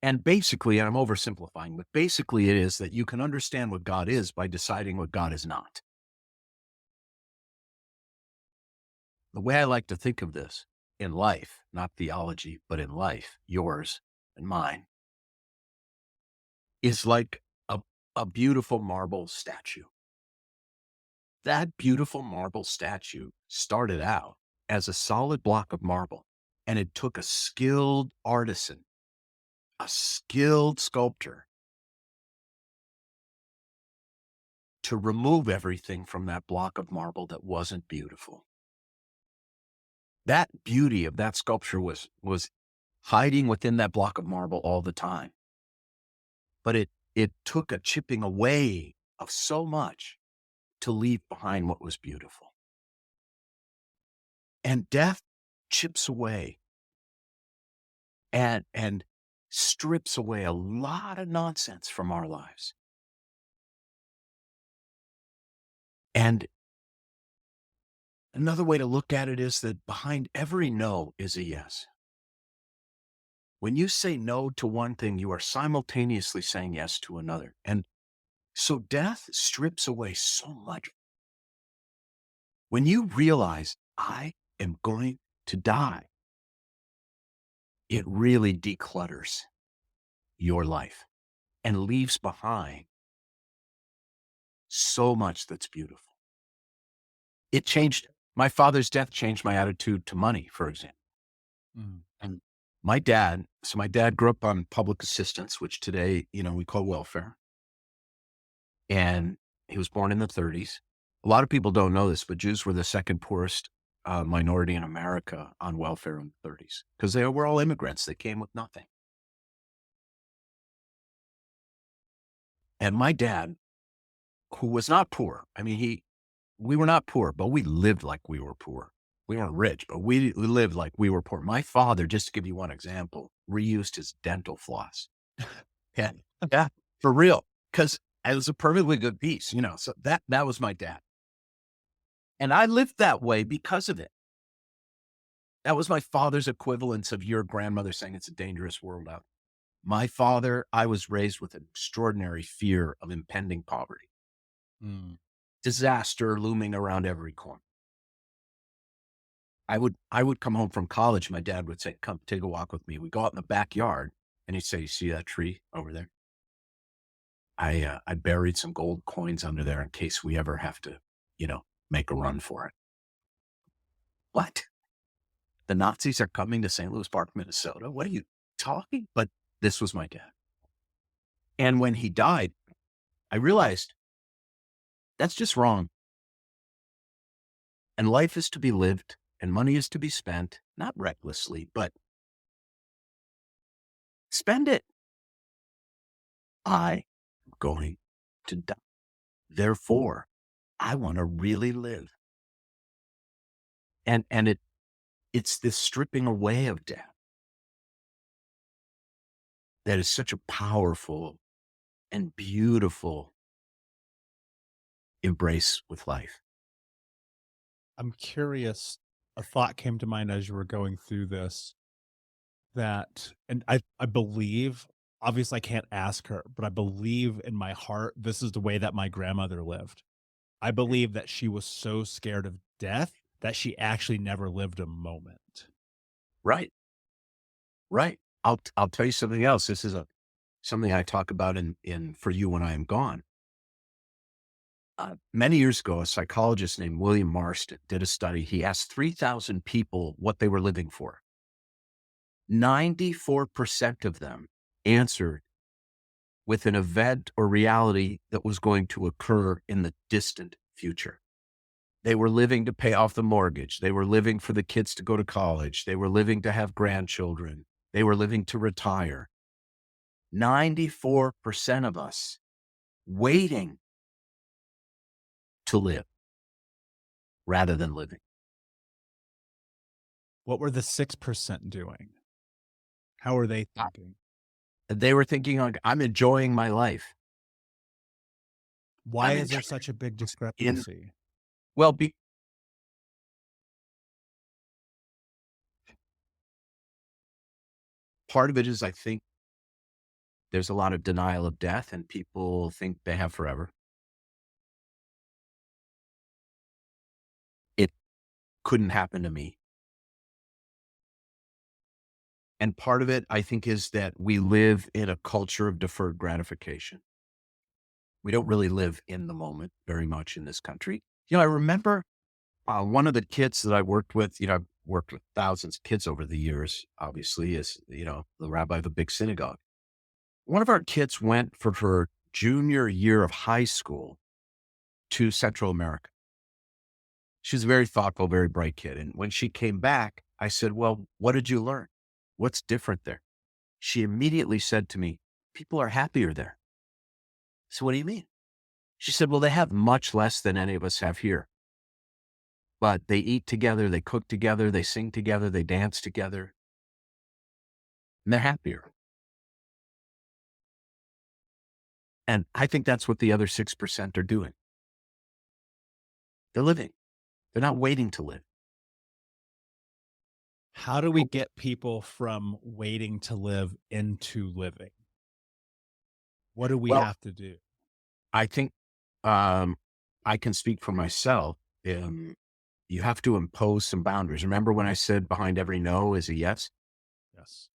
And basically, and I'm oversimplifying, but basically it is that you can understand what God is by deciding what God is not. The way I like to think of this in life, not theology, but in life, yours and mine, is like a beautiful marble statue. That beautiful marble statue started out as a solid block of marble, and it took a skilled artisan, a skilled sculptor, to remove everything from that block of marble that wasn't beautiful. That beauty of that sculpture was hiding within that block of marble all the time. But it took a chipping away of so much to leave behind what was beautiful. And death chips away and strips away a lot of nonsense from our lives. And another way to look at it is that behind every no is a yes. When you say no to one thing, you are simultaneously saying yes to another. And so death strips away so much. When you realize, I am going to die, it really declutters your life and leaves behind so much that's beautiful. It changed, my father's death changed my attitude to money, for example. And my dad grew up on public assistance, which today, we call welfare. And he was born in the 30s. A lot of people don't know this, but Jews were the second poorest minority in America on welfare in the 30s because they were all immigrants. They came with nothing. And my dad, who was not poor, we were not poor, but we lived like we were poor. We weren't rich, but we lived like we were poor. My father, just to give you one example, reused his dental floss. Yeah, for real. Because it was a perfectly good piece, so that was my dad. And I lived that way because of it. That was my father's equivalence of your grandmother saying it's a dangerous world out. My father, I was raised with an extraordinary fear of impending poverty. Disaster looming around every corner. I would come home from college. My dad would say, come take a walk with me. We go out in the backyard and he'd say, you see that tree over there? I buried some gold coins under there in case we ever have to, make a run for it. What? The Nazis are coming to St. Louis Park, Minnesota? What are you talking? But this was my dad. And when he died, I realized that's just wrong. And life is to be lived and money is to be spent, not recklessly, but spend it. I'm going to die. Therefore, I want to really live. And it's this stripping away of death that is such a powerful and beautiful embrace with life. I'm curious, a thought came to mind as you were going through this, that, and I believe, obviously I can't ask her, but I believe in my heart, this is the way that my grandmother lived. I believe that she was so scared of death that she actually never lived a moment. Right. Right. I'll tell you something else. This is something I talk about in For You When I Am Gone. Many years ago, a psychologist named William Marston did a study. He asked 3,000 people what they were living for. 94% of them answered with an event or reality that was going to occur in the distant future. They were living to pay off the mortgage. They were living for the kids to go to college. They were living to have grandchildren. They were living to retire. 94% of us waiting to live rather than living. What were the 6% doing? How were they thinking? They were thinking, like, I'm enjoying my life. Why is there such a big discrepancy? Well, part of it is, I think, there's a lot of denial of death and people think they have forever. It couldn't happen to me. And part of it, I think, is that we live in a culture of deferred gratification. We don't really live in the moment very much in this country. I remember one of the kids that I worked with, I've worked with thousands of kids over the years, obviously, as, the rabbi of a big synagogue. One of our kids went for her junior year of high school to Central America. She was a very thoughtful, very bright kid. And when she came back, I said, well, what did you learn? What's different there? She immediately said to me, people are happier there. So what do you mean? She said, well, they have much less than any of us have here. But they eat together, they cook together, they sing together, they dance together. And they're happier. And I think that's what the other 6% are doing. They're living. They're not waiting to live. How do we get people from waiting to live into living? What do we have to do? I think I can speak for myself. You have to impose some boundaries. Remember when I said behind every no is a yes? Yes.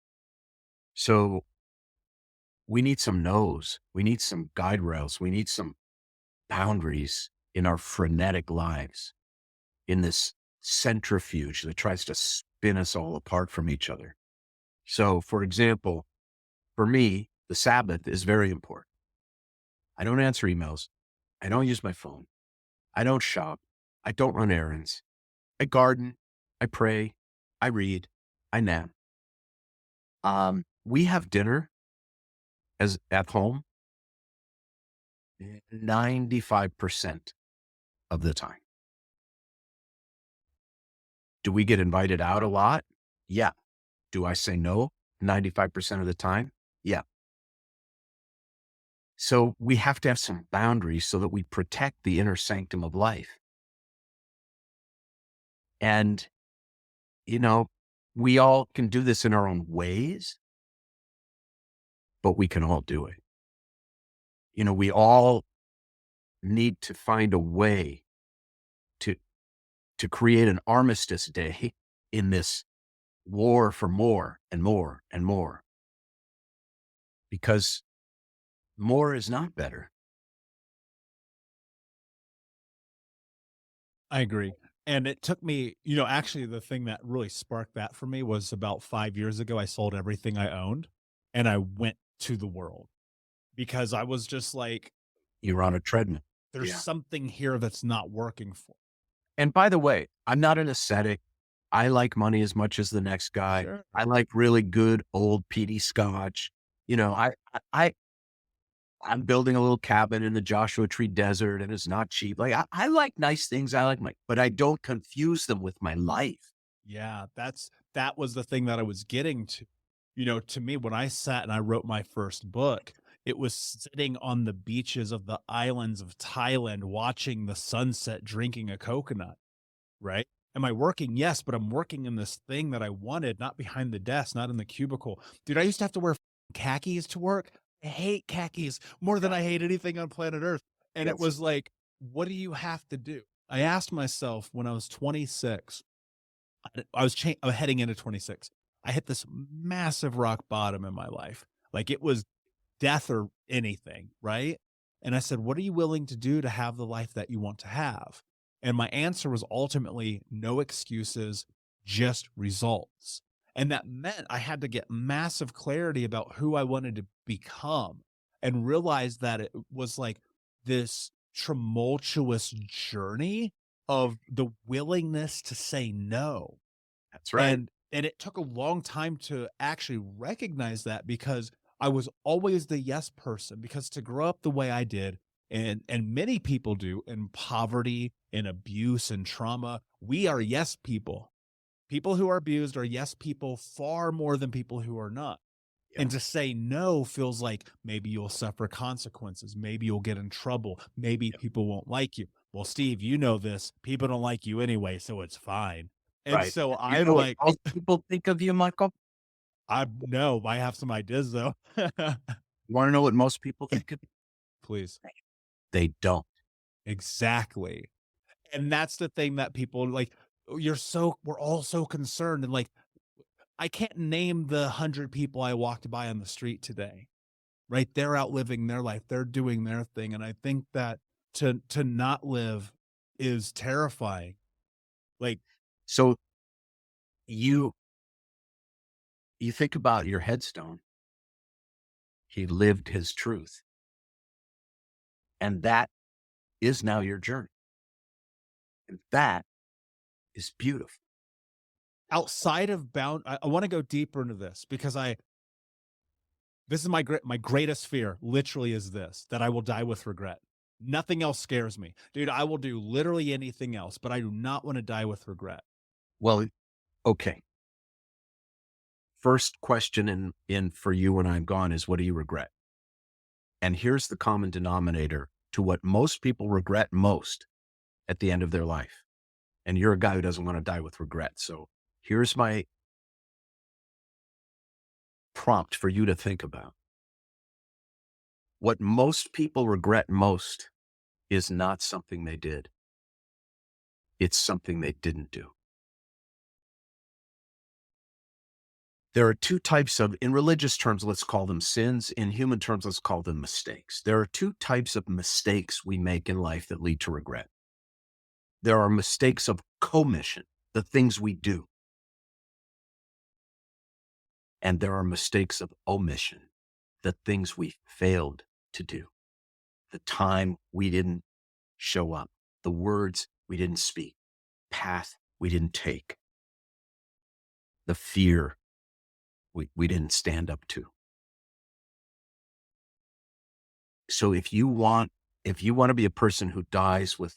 So we need some no's. We need some guide rails. We need some boundaries in our frenetic lives, in this centrifuge that tries to spin us all apart from each other. So, for example, for me, the Sabbath is very important. I don't answer emails. I don't use my phone. I don't shop. I don't run errands. I garden. I pray. I read. I nap. We have dinner at home 95% of the time. Do we get invited out a lot? Yeah. Do I say no 95% of the time? Yeah. So we have to have some boundaries so that we protect the inner sanctum of life. And, we all can do this in our own ways, but we can all do it. We all need to find a way to create an armistice day in this war for more and more and more. Because more is not better. I agree. And it took me, actually the thing that really sparked that for me was about 5 years ago, I sold everything I owned and I went to the world because I was just like, You're on a treadmill. There's Yeah. something here that's not working for. And by the way, I'm not an ascetic. I like money as much as the next guy. Sure. I like really good old peaty scotch. You know, I'm building a little cabin in the Joshua Tree Desert and it's not cheap. Like I like nice things. I like but I don't confuse them with my life. Yeah, that was the thing that I was getting to. You know, to me, when I sat and I wrote my first book, it was sitting on the beaches of the islands of Thailand, watching the sunset, drinking a coconut, right? Am I working? Yes, but I'm working in this thing that I wanted, not behind the desk, not in the cubicle. Dude, I used to have to wear khakis to work. I hate khakis more than I hate anything on planet Earth. And it Yes. was like, what do you have to do? I asked myself when I was 26, I was heading into 26. I hit this massive rock bottom in my life. Like it was death or anything, right? And I said, what are you willing to do to have the life that you want to have? And my answer was ultimately no excuses, just results. And that meant I had to get massive clarity about who I wanted to become and realize that it was like this tumultuous journey of the willingness to say no. That's right. And it took a long time to actually recognize that, because I was always the yes person, because to grow up the way I did, and many people do, in poverty, in abuse and trauma, we are yes people. People who are abused are yes people far more than people who are not. Yeah. And to say no feels like maybe you'll suffer consequences. Maybe you'll get in trouble. Maybe people won't like you. Well, Steve, you know this. People don't like you anyway, so it's fine. And Right. so You I'm know what like, most people think of you, Michael? I know, I have some ideas though. You want to know what most people think of you? Please. They don't. Exactly. And that's the thing that people like, we're all so concerned. And like, I can't name the 100 people I walked by on the street today, right? They're out living their life. They're doing their thing. And I think that to not live is terrifying. Like, So you think about your headstone. He lived his truth. And that is now your journey. And that is beautiful. outside of I want to go deeper into this, because this is my greatest fear, literally, is this, that I will die with regret. Nothing else scares me. Dude, I will do literally anything else, but I do not want to die with regret. Well, okay. First question in for you when I'm gone is, what do you regret? And here's the common denominator to what most people regret most at the end of their life. And you're a guy who doesn't want to die with regret. So here's my prompt for you to think about. What most people regret most is not something they did. It's something they didn't do. There are two types of, in religious terms, let's call them sins. In human terms, let's call them mistakes. There are two types of mistakes we make in life that lead to regret. There are mistakes of commission, the things we do. And there are mistakes of omission, the things we failed to do, the time we didn't show up, the words we didn't speak, path we didn't take, the fear we didn't stand up to. So if you want to be a person who dies with,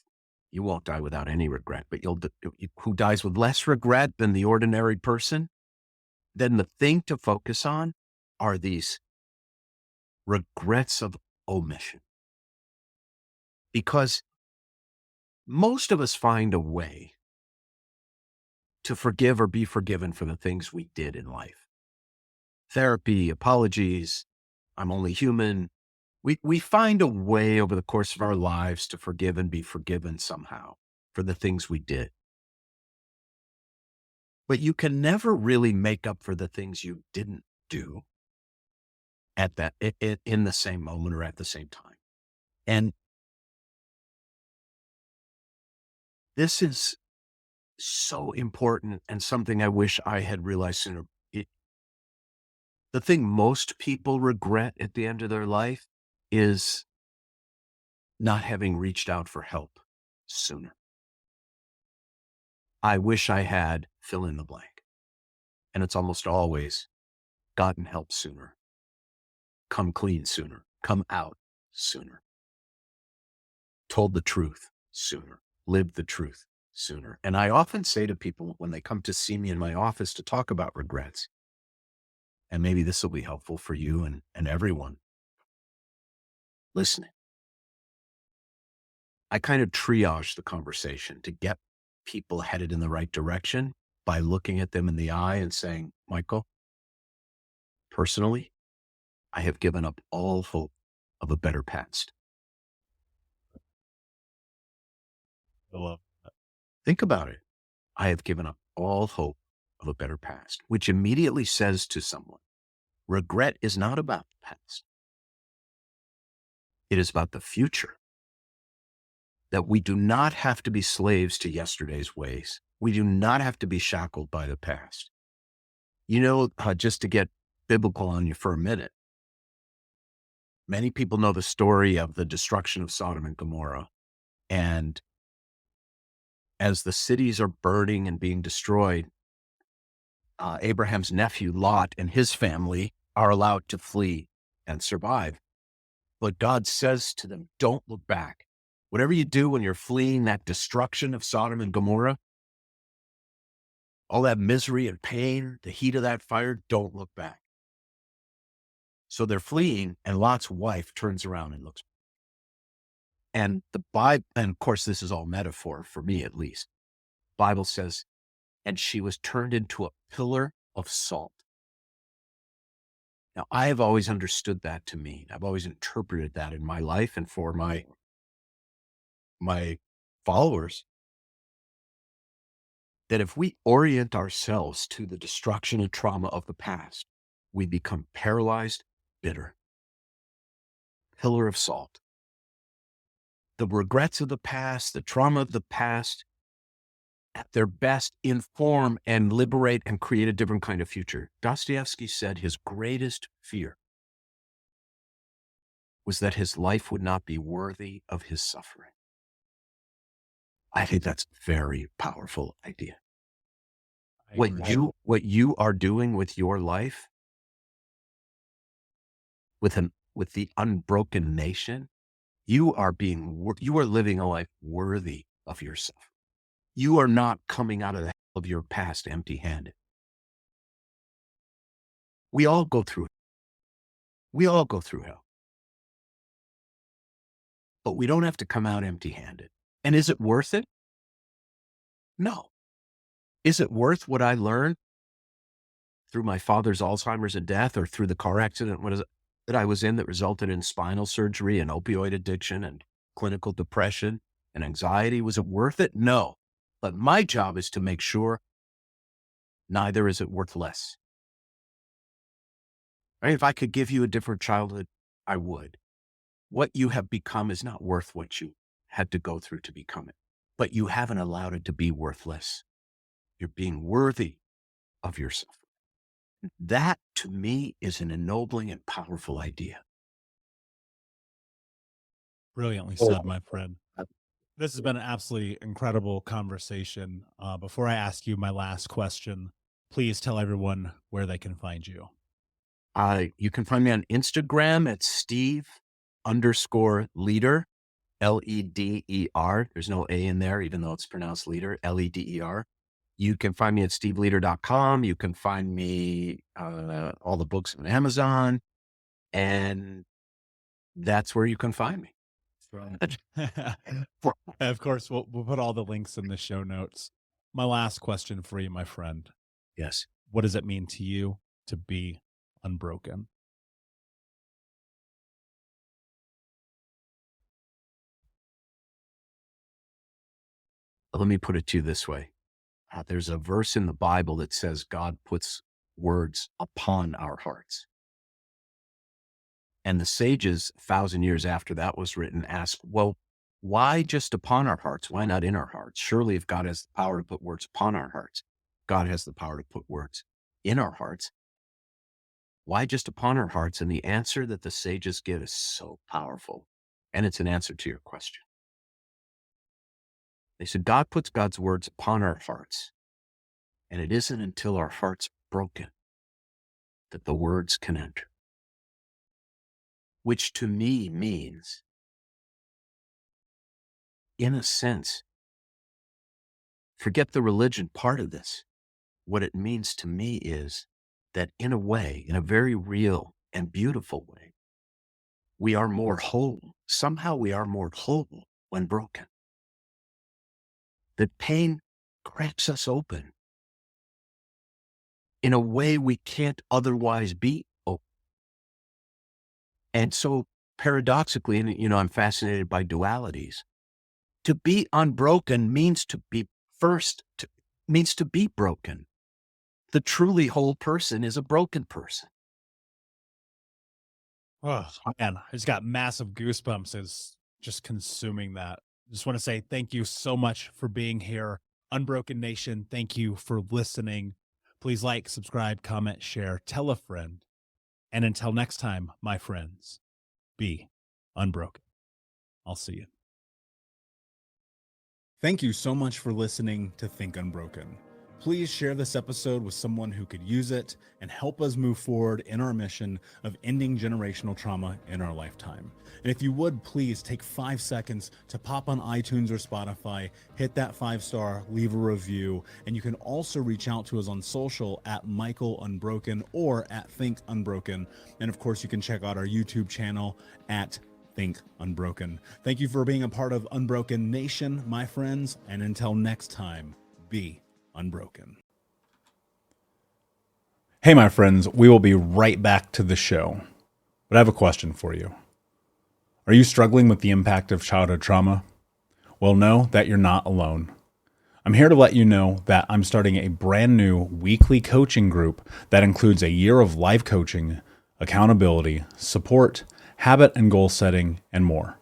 you won't die without any regret, but who dies with less regret than the ordinary person, then the thing to focus on are these regrets of omission. Because most of us find a way to forgive or be forgiven for the things we did in life. Therapy, apologies, I'm only human. We find a way over the course of our lives to forgive and be forgiven somehow for the things we did. But you can never really make up for the things you didn't do at that in the same moment or at the same time. And this is so important and something I wish I had realized sooner. The thing most people regret at the end of their life is not having reached out for help sooner. I wish I had fill in the blank. And it's almost always gotten help sooner, come clean sooner, come out sooner, told the truth sooner, lived the truth sooner. And I often say to people when they come to see me in my office to talk about regrets, and maybe this will be helpful for you and everyone listening. I kind of triage the conversation to get people headed in the right direction by looking at them in the eye and saying, Michael, personally, I have given up all hope of a better past. I love that. Think about it. I have given up all hope of a better past, which immediately says to someone, regret is not about the past. It is about the future. That we do not have to be slaves to yesterday's ways. We do not have to be shackled by the past. You know, just to get biblical on you for a minute, many people know the story of the destruction of Sodom and Gomorrah. And as the cities are burning and being destroyed, Abraham's nephew Lot and his family are allowed to flee and survive. But God says to them, don't look back. Whatever you do when you're fleeing that destruction of Sodom and Gomorrah, all that misery and pain, the heat of that fire, don't look back. So they're fleeing, and Lot's wife turns around and looks. And the Bible, and of course, this is all metaphor for me at least. Bible says, and she was turned into a pillar of salt. Now, I have always understood that to mean, I've always interpreted that in my life and for my followers, that if we orient ourselves to the destruction and trauma of the past, we become paralyzed, bitter, pillar of salt. The regrets of the past, the trauma of the past, at their best, inform and liberate and create a different kind of future. Dostoevsky said his greatest fear was that his life would not be worthy of his suffering. I think that's a very powerful idea. What you are doing with your life, with the unbroken nation, you are living a life worthy of yourself. You are not coming out of the hell of your past empty-handed. We all go through it. We all go through hell. But we don't have to come out empty-handed. And is it worth it? No. Is it worth what I learned through my father's Alzheimer's and death, or through the car accident that I was in that resulted in spinal surgery and opioid addiction and clinical depression and anxiety? Was it worth it? No. But my job is to make sure neither is it worth less. Right? If I could give you a different childhood, I would. What you have become is not worth what you had to go through to become it. But you haven't allowed it to be worthless. You're being worthy of yourself. That, to me, is an ennobling and powerful idea. Brilliantly said, my friend. This has been an absolutely incredible conversation. Before I ask you my last question, please tell everyone where they can find you. You can find me on Instagram at Steve_Leder, Leder. There's no A in there, even though it's pronounced Leder, Leder. You can find me at steveleder.com. You can find me all the books on Amazon, and that's where you can find me. Of course, we'll put all the links in the show notes. My last question for you, my friend. Yes. What does it mean to you to be unbroken? Let me put it to you this way. There's a verse in the Bible that says God puts words upon our hearts. And the sages, 1,000 years after that was written, asked, well, why just upon our hearts? Why not in our hearts? Surely if God has the power to put words upon our hearts, God has the power to put words in our hearts. Why just upon our hearts? And the answer that the sages give is so powerful. And it's an answer to your question. They said, God puts God's words upon our hearts. And it isn't until our heart's broken that the words can enter. Which to me means, in a sense, forget the religion part of this. What it means to me is that in a way, in a very real and beautiful way, we are more whole. Somehow we are more whole when broken. That pain cracks us open in a way we can't otherwise be open. And so paradoxically, and I'm fascinated by dualities, to be unbroken means to be means to be broken. The truly whole person is a broken person. Oh, man, I just got massive goosebumps as just consuming that. Just want to say thank you so much for being here. Unbroken Nation, thank you for listening. Please like, subscribe, comment, share, tell a friend. And until next time, my friends, be unbroken. I'll see you. Thank you so much for listening to Think Unbroken. Please share this episode with someone who could use it and help us move forward in our mission of ending generational trauma in our lifetime. And if you would, please take 5 seconds to pop on iTunes or Spotify, hit that 5-star, leave a review, and you can also reach out to us on social at Michael Unbroken or at Think Unbroken. And of course, you can check out our YouTube channel at Think Unbroken. Thank you for being a part of Unbroken Nation, my friends, and until next time, be unbroken. Hey, my friends, we will be right back to the show, but I have a question for you. Are you struggling with the impact of childhood trauma? Well, know that you're not alone. I'm here to let you know that I'm starting a brand new weekly coaching group that includes a year of live coaching, accountability, support, habit and goal setting, and more.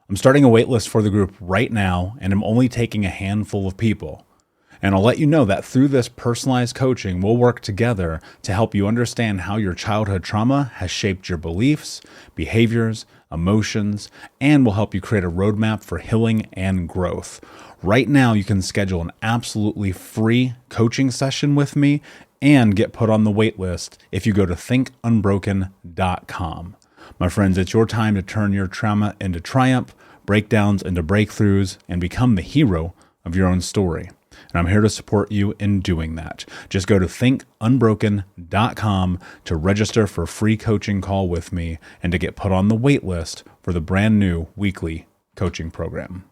I'm starting a waitlist for the group right now, and I'm only taking a handful of people. And I'll let you know that through this personalized coaching, we'll work together to help you understand how your childhood trauma has shaped your beliefs, behaviors, emotions, and will help you create a roadmap for healing and growth. Right now, you can schedule an absolutely free coaching session with me and get put on the wait list if you go to thinkunbroken.com. My friends, it's your time to turn your trauma into triumph, breakdowns into breakthroughs, and become the hero of your own story. And I'm here to support you in doing that. Just go to thinkunbroken.com to register for a free coaching call with me and to get put on the wait list for the brand new weekly coaching program.